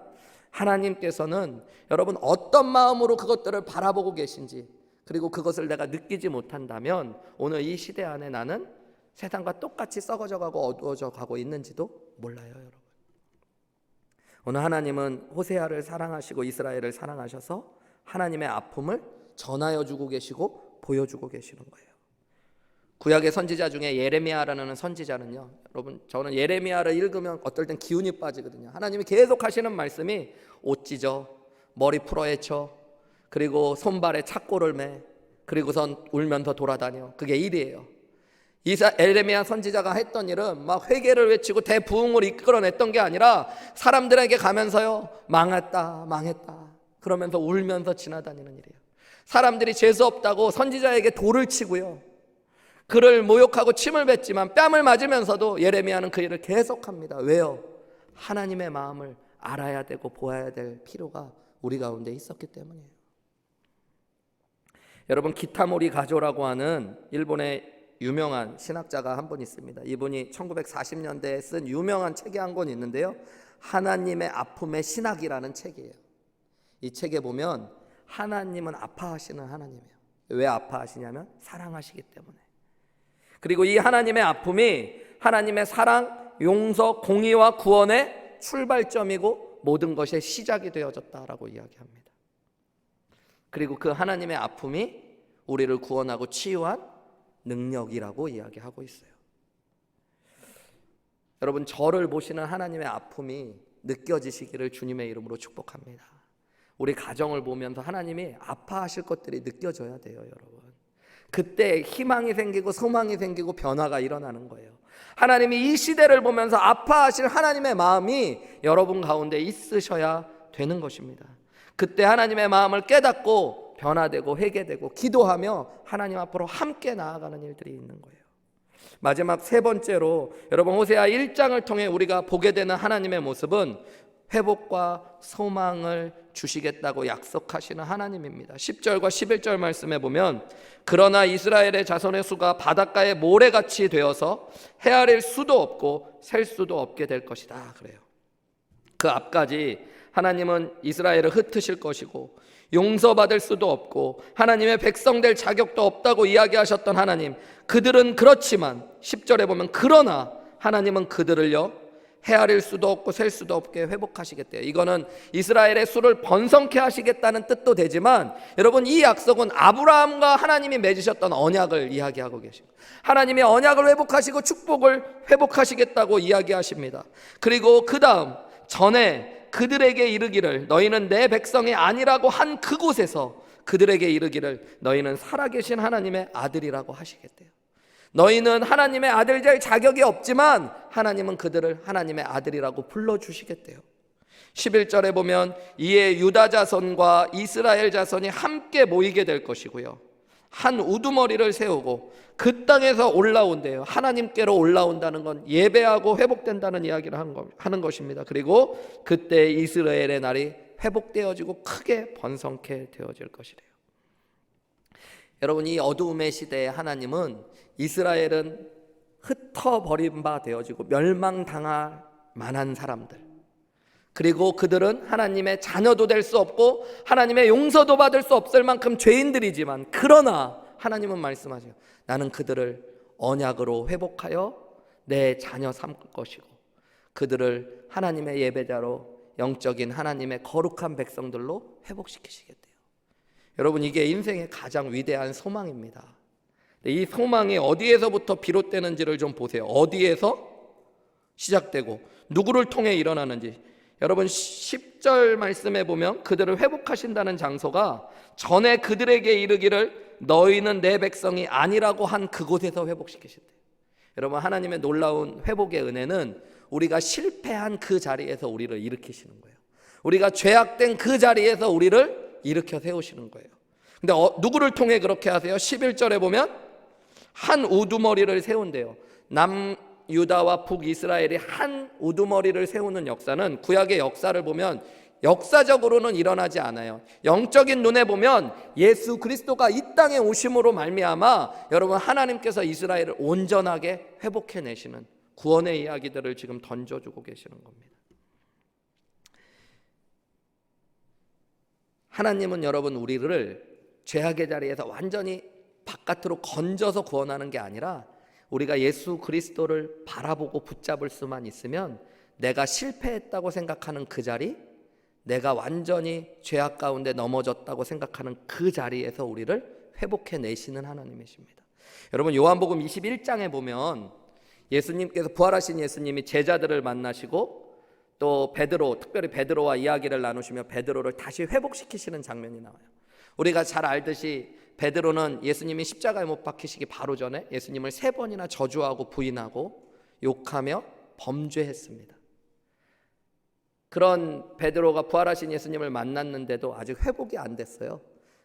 하나님께서는 여러분 어떤 마음으로 그것들을 바라보고 계신지, 그리고 그것을 내가 느끼지 못한다면 오늘 이 시대 안에 나는 세상과 똑같이 썩어져 가고 어두워져 가고 있는지도 몰라요. 여러분, 오늘 하나님은 호세아를 사랑하시고 이스라엘을 사랑하셔서 하나님의 아픔을 전하여 주고 계시고 보여주고 계시는 거예요. 구약의 선지자 중에 예레미야라는 선지자는요, 여러분 저는 예레미야를 읽으면 어떨 땐 기운이 빠지거든요. 하나님이 계속 하시는 말씀이 옷 찢어, 머리 풀어헤쳐, 그리고 손발에 착고를 매, 그리고선 울면서 돌아다녀. 그게 일이에요. 에레미야 선지자가 했던 일은 막 회개를 외치고 대부흥을 이끌어냈던 게 아니라 사람들에게 가면서요, 망했다 망했다 그러면서 울면서 지나다니는 일이에요. 사람들이 재수 없다고 선지자에게 돌을 치고요, 그를 모욕하고 침을 뱉지만 뺨을 맞으면서도 예레미야는 그 일을 계속합니다. 왜요? 하나님의 마음을 알아야 되고 보아야 될 필요가 우리 가운데 있었기 때문이에요. 여러분, 기타모리 가조라고 하는 일본의 유명한 신학자가 한 분 있습니다. 이분이 1940년대에 쓴 유명한 책이 한 권 있는데요, 하나님의 아픔의 신학이라는 책이에요. 이 책에 보면 하나님은 아파하시는 하나님이에요. 왜 아파하시냐면 사랑하시기 때문에. 그리고 이 하나님의 아픔이 하나님의 사랑, 용서, 공의와 구원의 출발점이고 모든 것의 시작이 되어졌다라고 이야기합니다. 그리고 그 하나님의 아픔이 우리를 구원하고 치유한 능력이라고 이야기하고 있어요. 여러분, 저를 보시는 하나님의 아픔이 느껴지시기를 주님의 이름으로 축복합니다. 우리 가정을 보면서 하나님이 아파하실 것들이 느껴져야 돼요, 여러분. 그때 희망이 생기고 소망이 생기고 변화가 일어나는 거예요. 하나님이 이 시대를 보면서 아파하실 하나님의 마음이 여러분 가운데 있으셔야 되는 것입니다. 그때 하나님의 마음을 깨닫고 변화되고 회개되고 기도하며 하나님 앞으로 함께 나아가는 일들이 있는 거예요. 마지막 세 번째로 여러분, 호세아 1장을 통해 우리가 보게 되는 하나님의 모습은 회복과 소망을 주시겠다고 약속하시는 하나님입니다. 10절과 11절 말씀에 보면, 그러나 이스라엘의 자손의 수가 바닷가의 모래같이 되어서 헤아릴 수도 없고 셀 수도 없게 될 것이다 그래요. 그 앞까지 하나님은 이스라엘을 흩으실 것이고 용서받을 수도 없고 하나님의 백성 될 자격도 없다고 이야기하셨던 하나님, 그들은 그렇지만 10절에 보면 그러나 하나님은 그들을요 헤아릴 수도 없고 셀 수도 없게 회복하시겠대요. 이거는 이스라엘의 수를 번성케 하시겠다는 뜻도 되지만, 여러분, 이 약속은 아브라함과 하나님이 맺으셨던 언약을 이야기하고 계십니다. 하나님이 언약을 회복하시고 축복을 회복하시겠다고 이야기하십니다. 그리고 그 다음 전에 그들에게 이르기를 너희는 내 백성이 아니라고 한 그곳에서 그들에게 이르기를 너희는 살아계신 하나님의 아들이라고 하시겠대요. 너희는 하나님의 아들 될 자격이 없지만 하나님은 그들을 하나님의 아들이라고 불러주시겠대요. 11절에 보면 이에 유다 자손과 이스라엘 자손이 함께 모이게 될 것이고요, 한 우두머리를 세우고 그 땅에서 올라온대요. 하나님께로 올라온다는 건 예배하고 회복된다는 이야기를 하는 것입니다. 그리고 그때 이스라엘의 날이 회복되어지고 크게 번성케 되어질 것이래요. 여러분, 이 어두움의 시대에 하나님은 이스라엘은 흩어버린 바 되어지고 멸망당할 만한 사람들, 그리고 그들은 하나님의 자녀도 될 수 없고 하나님의 용서도 받을 수 없을 만큼 죄인들이지만, 그러나 하나님은 말씀하세요. 나는 그들을 언약으로 회복하여 내 자녀 삼을 것이고 그들을 하나님의 예배자로 영적인 하나님의 거룩한 백성들로 회복시키시겠대요. 여러분, 이게 인생의 가장 위대한 소망입니다. 이 소망이 어디에서부터 비롯되는지를 좀 보세요. 어디에서 시작되고 누구를 통해 일어나는지. 여러분, 10절 말씀에 보면 그들을 회복하신다는 장소가 전에 그들에게 이르기를 너희는 내 백성이 아니라고 한 그곳에서 회복시키신대요. 여러분, 하나님의 놀라운 회복의 은혜는 우리가 실패한 그 자리에서 우리를 일으키시는 거예요. 우리가 죄악된 그 자리에서 우리를 일으켜 세우시는 거예요. 근데 누구를 통해 그렇게 하세요? 11절에 보면 한 우두머리를 세운대요. 남유다와 북이스라엘이 한 우두머리를 세우는 역사는 구약의 역사를 보면 역사적으로는 일어나지 않아요. 영적인 눈에 보면 예수 그리스도가 이 땅에 오심으로 말미암아 여러분, 하나님께서 이스라엘을 온전하게 회복해내시는 구원의 이야기들을 지금 던져주고 계시는 겁니다. 하나님은 여러분, 우리를 죄악의 자리에서 완전히 바깥으로 건져서 구원하는 게 아니라 우리가 예수 그리스도를 바라보고 붙잡을 수만 있으면 내가 실패했다고 생각하는 그 자리, 내가 완전히 죄악 가운데 넘어졌다고 생각하는 그 자리에서 우리를 회복해내시는 하나님이십니다. 여러분, 요한복음 21장에 보면 예수님께서, 부활하신 예수님이 제자들을 만나시고 또 베드로, 특별히 베드로와 이야기를 나누시며 베드로를 다시 회복시키시는 장면이 나와요. 우리가 잘 알듯이 베드로는 예수님이 십자가에 못 박히시기 바로 전에 예수님을 3번이나 저주하고 부인하고 욕하며 범죄했습니다. 그런 베드로가 부활하신 예수님을 만났는데도 아직 회복이 안 됐어요.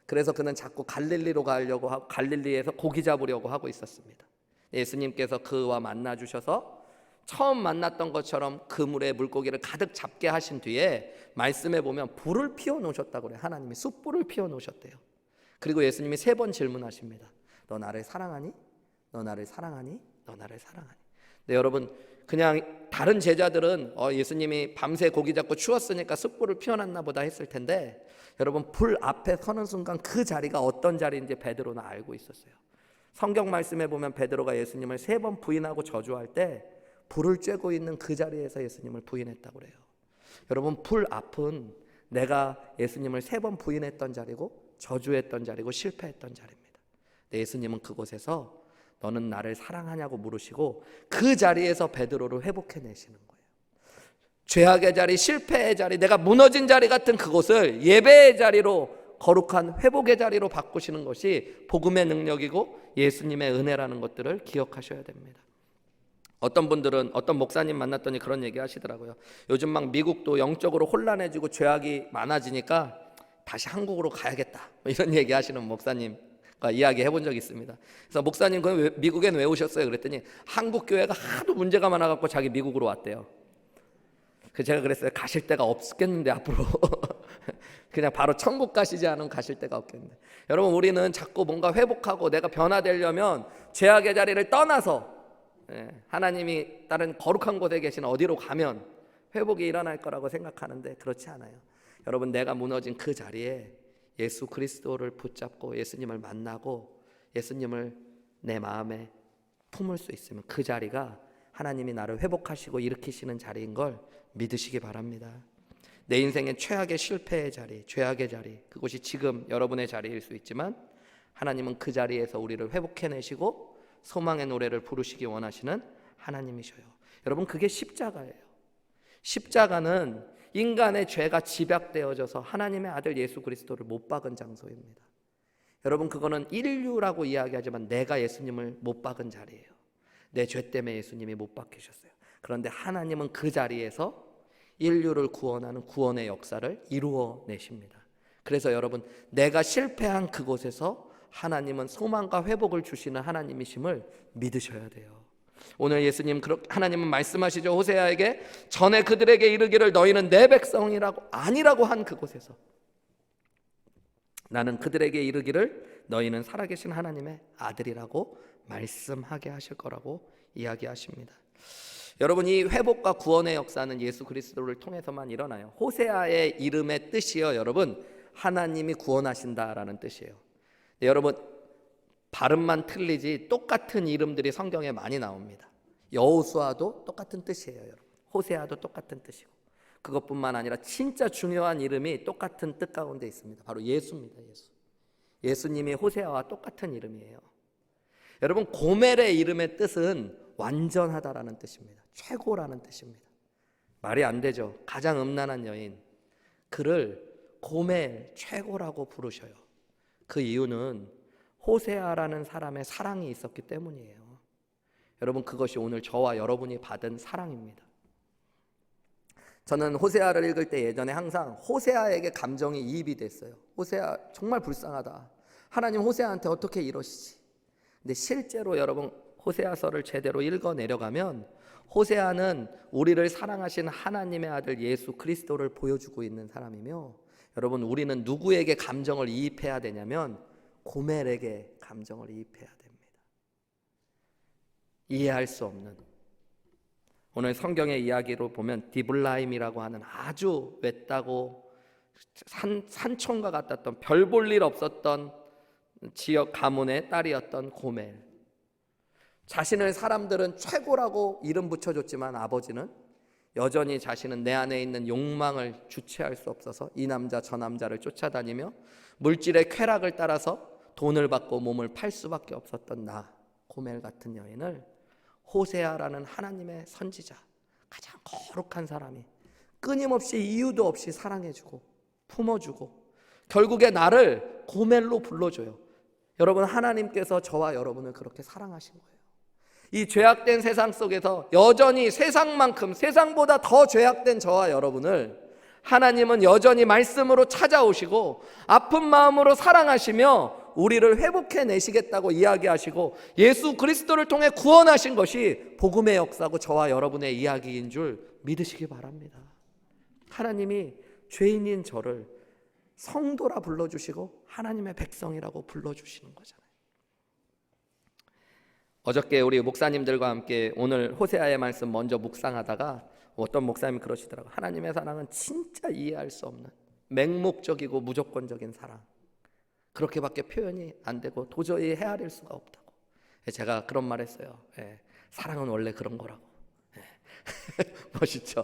그래서 그는 자꾸 갈릴리로 가려고 하고 갈릴리에서 고기 잡으려고 하고 있었습니다. 예수님께서 그와 만나 주셔서 처음 만났던 것처럼 그물에 물고기를 가득 잡게 하신 뒤에 말씀에 보면 불을 피워 놓으셨다고 그래요. 하나님이 숯불을 피워 놓으셨대요. 그리고 예수님이 3번 질문하십니다. 너 나를 사랑하니? 너 나를 사랑하니? 너 나를 사랑하니? 네, 여러분, 그냥 다른 제자들은 예수님이 밤새 고기 잡고 추웠으니까 숯불을 피워놨나 보다 했을 텐데, 여러분, 불 앞에 서는 순간 그 자리가 어떤 자리인지 베드로는 알고 있었어요. 성경 말씀에 보면 베드로가 예수님을 3번 부인하고 저주할 때 불을 쬐고 있는 그 자리에서 예수님을 부인했다고 그래요. 여러분, 불 앞은 내가 예수님을 3번 부인했던 자리고 저주했던 자리고 실패했던 자리입니다. 예수님은 그곳에서 너는 나를 사랑하냐고 물으시고 그 자리에서 베드로를 회복해내시는 거예요. 죄악의 자리, 실패의 자리, 내가 무너진 자리 같은 그곳을 예배의 자리로, 거룩한 회복의 자리로 바꾸시는 것이 복음의 능력이고 예수님의 은혜라는 것들을 기억하셔야 됩니다. 어떤 분들은 어떤 목사님 만났더니 그런 얘기 하시더라고요. 요즘 막 미국도 영적으로 혼란해지고 죄악이 많아지니까 다시 한국으로 가야겠다, 이런 얘기 하시는 목사님과 이야기 해본 적이 있습니다. 그래서 목사님 그럼 미국엔 왜 오셨어요? 그랬더니 한국 교회가 하도 문제가 많아갖고 자기 미국으로 왔대요. 제가 그랬어요. 가실 데가 없겠는데 앞으로 그냥 바로 천국 가시지 않으면 가실 데가 없겠는데. 여러분, 우리는 자꾸 뭔가 회복하고 내가 변화되려면 죄악의 자리를 떠나서 하나님이 다른 거룩한 곳에 계신 어디로 가면 회복이 일어날 거라고 생각하는데 그렇지 않아요. 여러분, 내가 무너진 그 자리에 예수 그리스도를 붙잡고 예수님을 만나고 예수님을 내 마음에 품을 수 있으면 그 자리가 하나님이 나를 회복하시고 일으키시는 자리인 걸 믿으시기 바랍니다. 내 인생의 최악의 실패의 자리, 죄악의 자리, 그곳이 지금 여러분의 자리일 수 있지만 하나님은 그 자리에서 우리를 회복해내시고 소망의 노래를 부르시기 원하시는 하나님이셔요. 여러분, 그게 십자가예요. 십자가는 인간의 죄가 집약되어져서 하나님의 아들 예수 그리스도를 못 박은 장소입니다. 여러분, 그거는 인류라고 이야기하지만 내가 예수님을 못 박은 자리예요. 내 죄 때문에 예수님이 못 박히셨어요. 그런데 하나님은 그 자리에서 인류를 구원하는 구원의 역사를 이루어내십니다. 그래서 여러분, 내가 실패한 그곳에서 하나님은 소망과 회복을 주시는 하나님이심을 믿으셔야 돼요. 오늘 예수님, 하나님은 말씀하시죠. 호세아에게 전에 그들에게 이르기를 너희는 내 백성이라고 아니라고 한 그곳에서 나는 그들에게 이르기를 너희는 살아계신 하나님의 아들이라고 말씀하게 하실 거라고 이야기하십니다. 여러분, 이 회복과 구원의 역사는 예수 그리스도를 통해서만 일어나요. 호세아의 이름의 뜻이요, 여러분, 하나님이 구원하신다라는 뜻이에요. 네, 여러분, 발음만 틀리지 똑같은 이름들이 성경에 많이 나옵니다. 여호수아도 똑같은 뜻이에요, 여러분. 호세아도 똑같은 뜻이고, 그것뿐만 아니라 진짜 중요한 이름이 똑같은 뜻 가운데 있습니다. 바로 예수입니다. 예수님이 호세아와 똑같은 이름이에요. 여러분, 고멜의 이름의 뜻은 완전하다라는 뜻입니다. 최고라는 뜻입니다. 말이 안 되죠. 가장 음란한 여인, 그를 고멜, 최고라고 부르셔요. 그 이유는 호세아라는 사람의 사랑이 있었기 때문이에요. 여러분, 그것이 오늘 저와 여러분이 받은 사랑입니다. 저는 호세아를 읽을 때 예전에 항상 호세아에게 감정이 이입이 됐어요. 호세아 정말 불쌍하다. 하나님 호세아한테 어떻게 이러시지? 근데 실제로 여러분, 호세아서를 제대로 읽어 내려가면 호세아는 우리를 사랑하신 하나님의 아들 예수 그리스도를 보여주고 있는 사람이며, 여러분, 우리는 누구에게 감정을 이입해야 되냐면 고멜에게 감정을 이입해야 됩니다. 이해할 수 없는, 오늘 성경의 이야기로 보면 디블라임이라고 하는 아주 외따고 산촌과 같았던, 별 볼 일 없었던 지역 가문의 딸이었던 고멜. 자신을 사람들은 최고라고 이름 붙여줬지만 아버지는 여전히 자신은 내 안에 있는 욕망을 주체할 수 없어서 이 남자 저 남자를 쫓아다니며 물질의 쾌락을 따라서 돈을 받고 몸을 팔 수밖에 없었던 고멜 같은 여인을 호세아라는 하나님의 선지자, 가장 거룩한 사람이 끊임없이 이유도 없이 사랑해주고 품어주고 결국에 나를 고멜로 불러줘요. 여러분, 하나님께서 저와 여러분을 그렇게 사랑하신 거예요. 이 죄악된 세상 속에서 여전히 세상만큼, 세상보다 더 죄악된 저와 여러분을 하나님은 여전히 말씀으로 찾아오시고 아픈 마음으로 사랑하시며 우리를 회복해내시겠다고 이야기하시고 예수 그리스도를 통해 구원하신 것이 복음의 역사고 저와 여러분의 이야기인 줄 믿으시기 바랍니다. 하나님이 죄인인 저를 성도라 불러주시고 하나님의 백성이라고 불러주시는 거잖아요. 어저께 우리 목사님들과 함께 오늘 호세아의 말씀 먼저 묵상하다가 어떤 목사님이 그러시더라고요. 하나님의 사랑은 진짜 이해할 수 없는 맹목적이고 무조건적인 사랑, 그렇게밖에 표현이 안 되고 도저히 헤아릴 수가 없다고. 제가 그런 말 했어요. 사랑은 원래 그런 거라고. 멋있죠?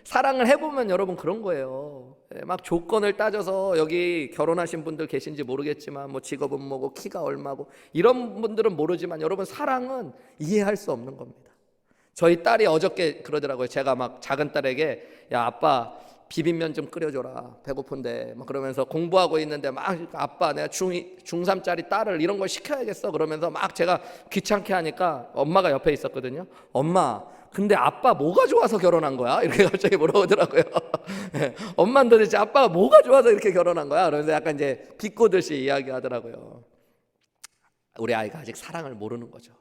사랑을 해보면 여러분 그런 거예요. 막 조건을 따져서, 여기 결혼하신 분들 계신지 모르겠지만 뭐 직업은 뭐고 키가 얼마고 이런 분들은 모르지만 여러분, 사랑은 이해할 수 없는 겁니다. 저희 딸이 어저께 그러더라고요. 제가 막 작은 딸에게 야 아빠 비빔면 좀 끓여줘라, 배고픈데, 막 그러면서 공부하고 있는데 막 아빠 내가 중3짜리 딸을 이런 걸 시켜야겠어 그러면서 막 제가 귀찮게 하니까 엄마가 옆에 있었거든요. 엄마, 근데 아빠 뭐가 좋아서 결혼한 거야? 이렇게 갑자기 물어보더라고요. 엄마는 도대체 아빠가 뭐가 좋아서 이렇게 결혼한 거야? 그러면서 약간 이제 비꼬듯이 이야기하더라고요. 우리 아이가 아직 사랑을 모르는 거죠.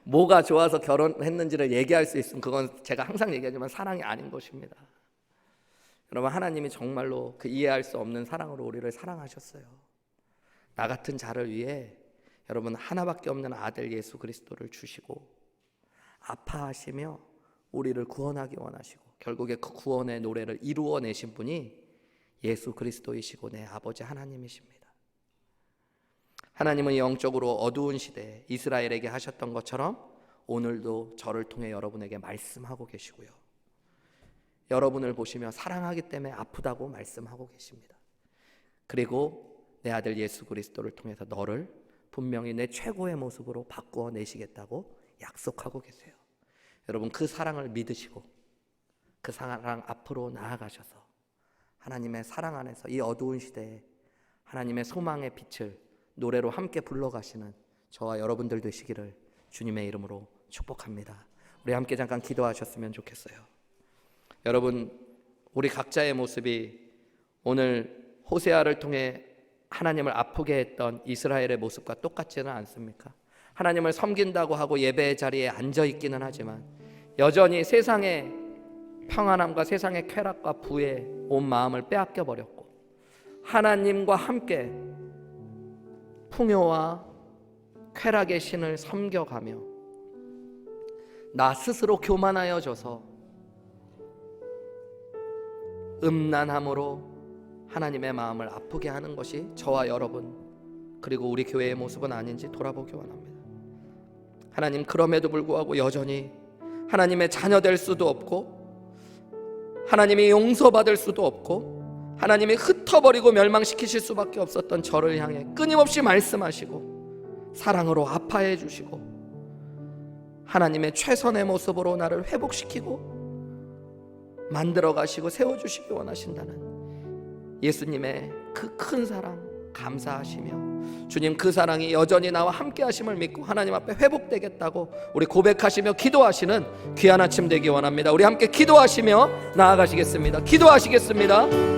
뭐가 좋아서 결혼했는지를 얘기할 수 있으면 그건 제가 항상 얘기하지만 사랑이 아닌 것입니다. 여러분, 하나님이 정말로 그 이해할 수 없는 사랑으로 우리를 사랑하셨어요. 나 같은 자를 위해 여러분 하나밖에 없는 아들 예수 그리스도를 주시고 아파하시며 우리를 구원하기 원하시고 결국에 그 구원의 노래를 이루어내신 분이 예수 그리스도이시고 내 아버지 하나님이십니다. 하나님은 영적으로 어두운 시대에 이스라엘에게 하셨던 것처럼 오늘도 저를 통해 여러분에게 말씀하고 계시고요. 여러분을 보시며 사랑하기 때문에 아프다고 말씀하고 계십니다. 그리고 내 아들 예수 그리스도를 통해서 너를 분명히 내 최고의 모습으로 바꾸어 내시겠다고 약속하고 계세요. 여러분, 그 사랑을 믿으시고 그 사랑 앞으로 나아가셔서 하나님의 사랑 안에서 이 어두운 시대에 하나님의 소망의 빛을 노래로 함께 불러가시는 저와 여러분들 되시기를 주님의 이름으로 축복합니다. 우리 함께 잠깐 기도하셨으면 좋겠어요. 여러분, 우리 각자의 모습이 오늘 호세아를 통해 하나님을 아프게 했던 이스라엘의 모습과 똑같지는 않습니까? 하나님을 섬긴다고 하고 예배의 자리에 앉아있기는 하지만 여전히 세상의 평안함과 세상의 쾌락과 부에 온 마음을 빼앗겨 버렸고 하나님과 함께 풍요와 쾌락의 신을 섬겨가며 나 스스로 교만하여져서 음란함으로 하나님의 마음을 아프게 하는 것이 저와 여러분 그리고 우리 교회의 모습은 아닌지 돌아보기 원합니다. 하나님, 그럼에도 불구하고 여전히 하나님의 자녀 될 수도 없고 하나님이 용서받을 수도 없고 하나님이 흩어버리고 멸망시키실 수밖에 없었던 저를 향해 끊임없이 말씀하시고 사랑으로 아파해 주시고 하나님의 최선의 모습으로 나를 회복시키고 만들어 가시고 세워주시기 원하신다는 예수님의 그 큰 사랑 감사하시며 주님, 그 사랑이 여전히 나와 함께 하심을 믿고 하나님 앞에 회복되겠다고 우리 고백하시며 기도하시는 귀한 아침 되기 원합니다. 우리 함께 기도하시며 나아가시겠습니다. 기도하시겠습니다.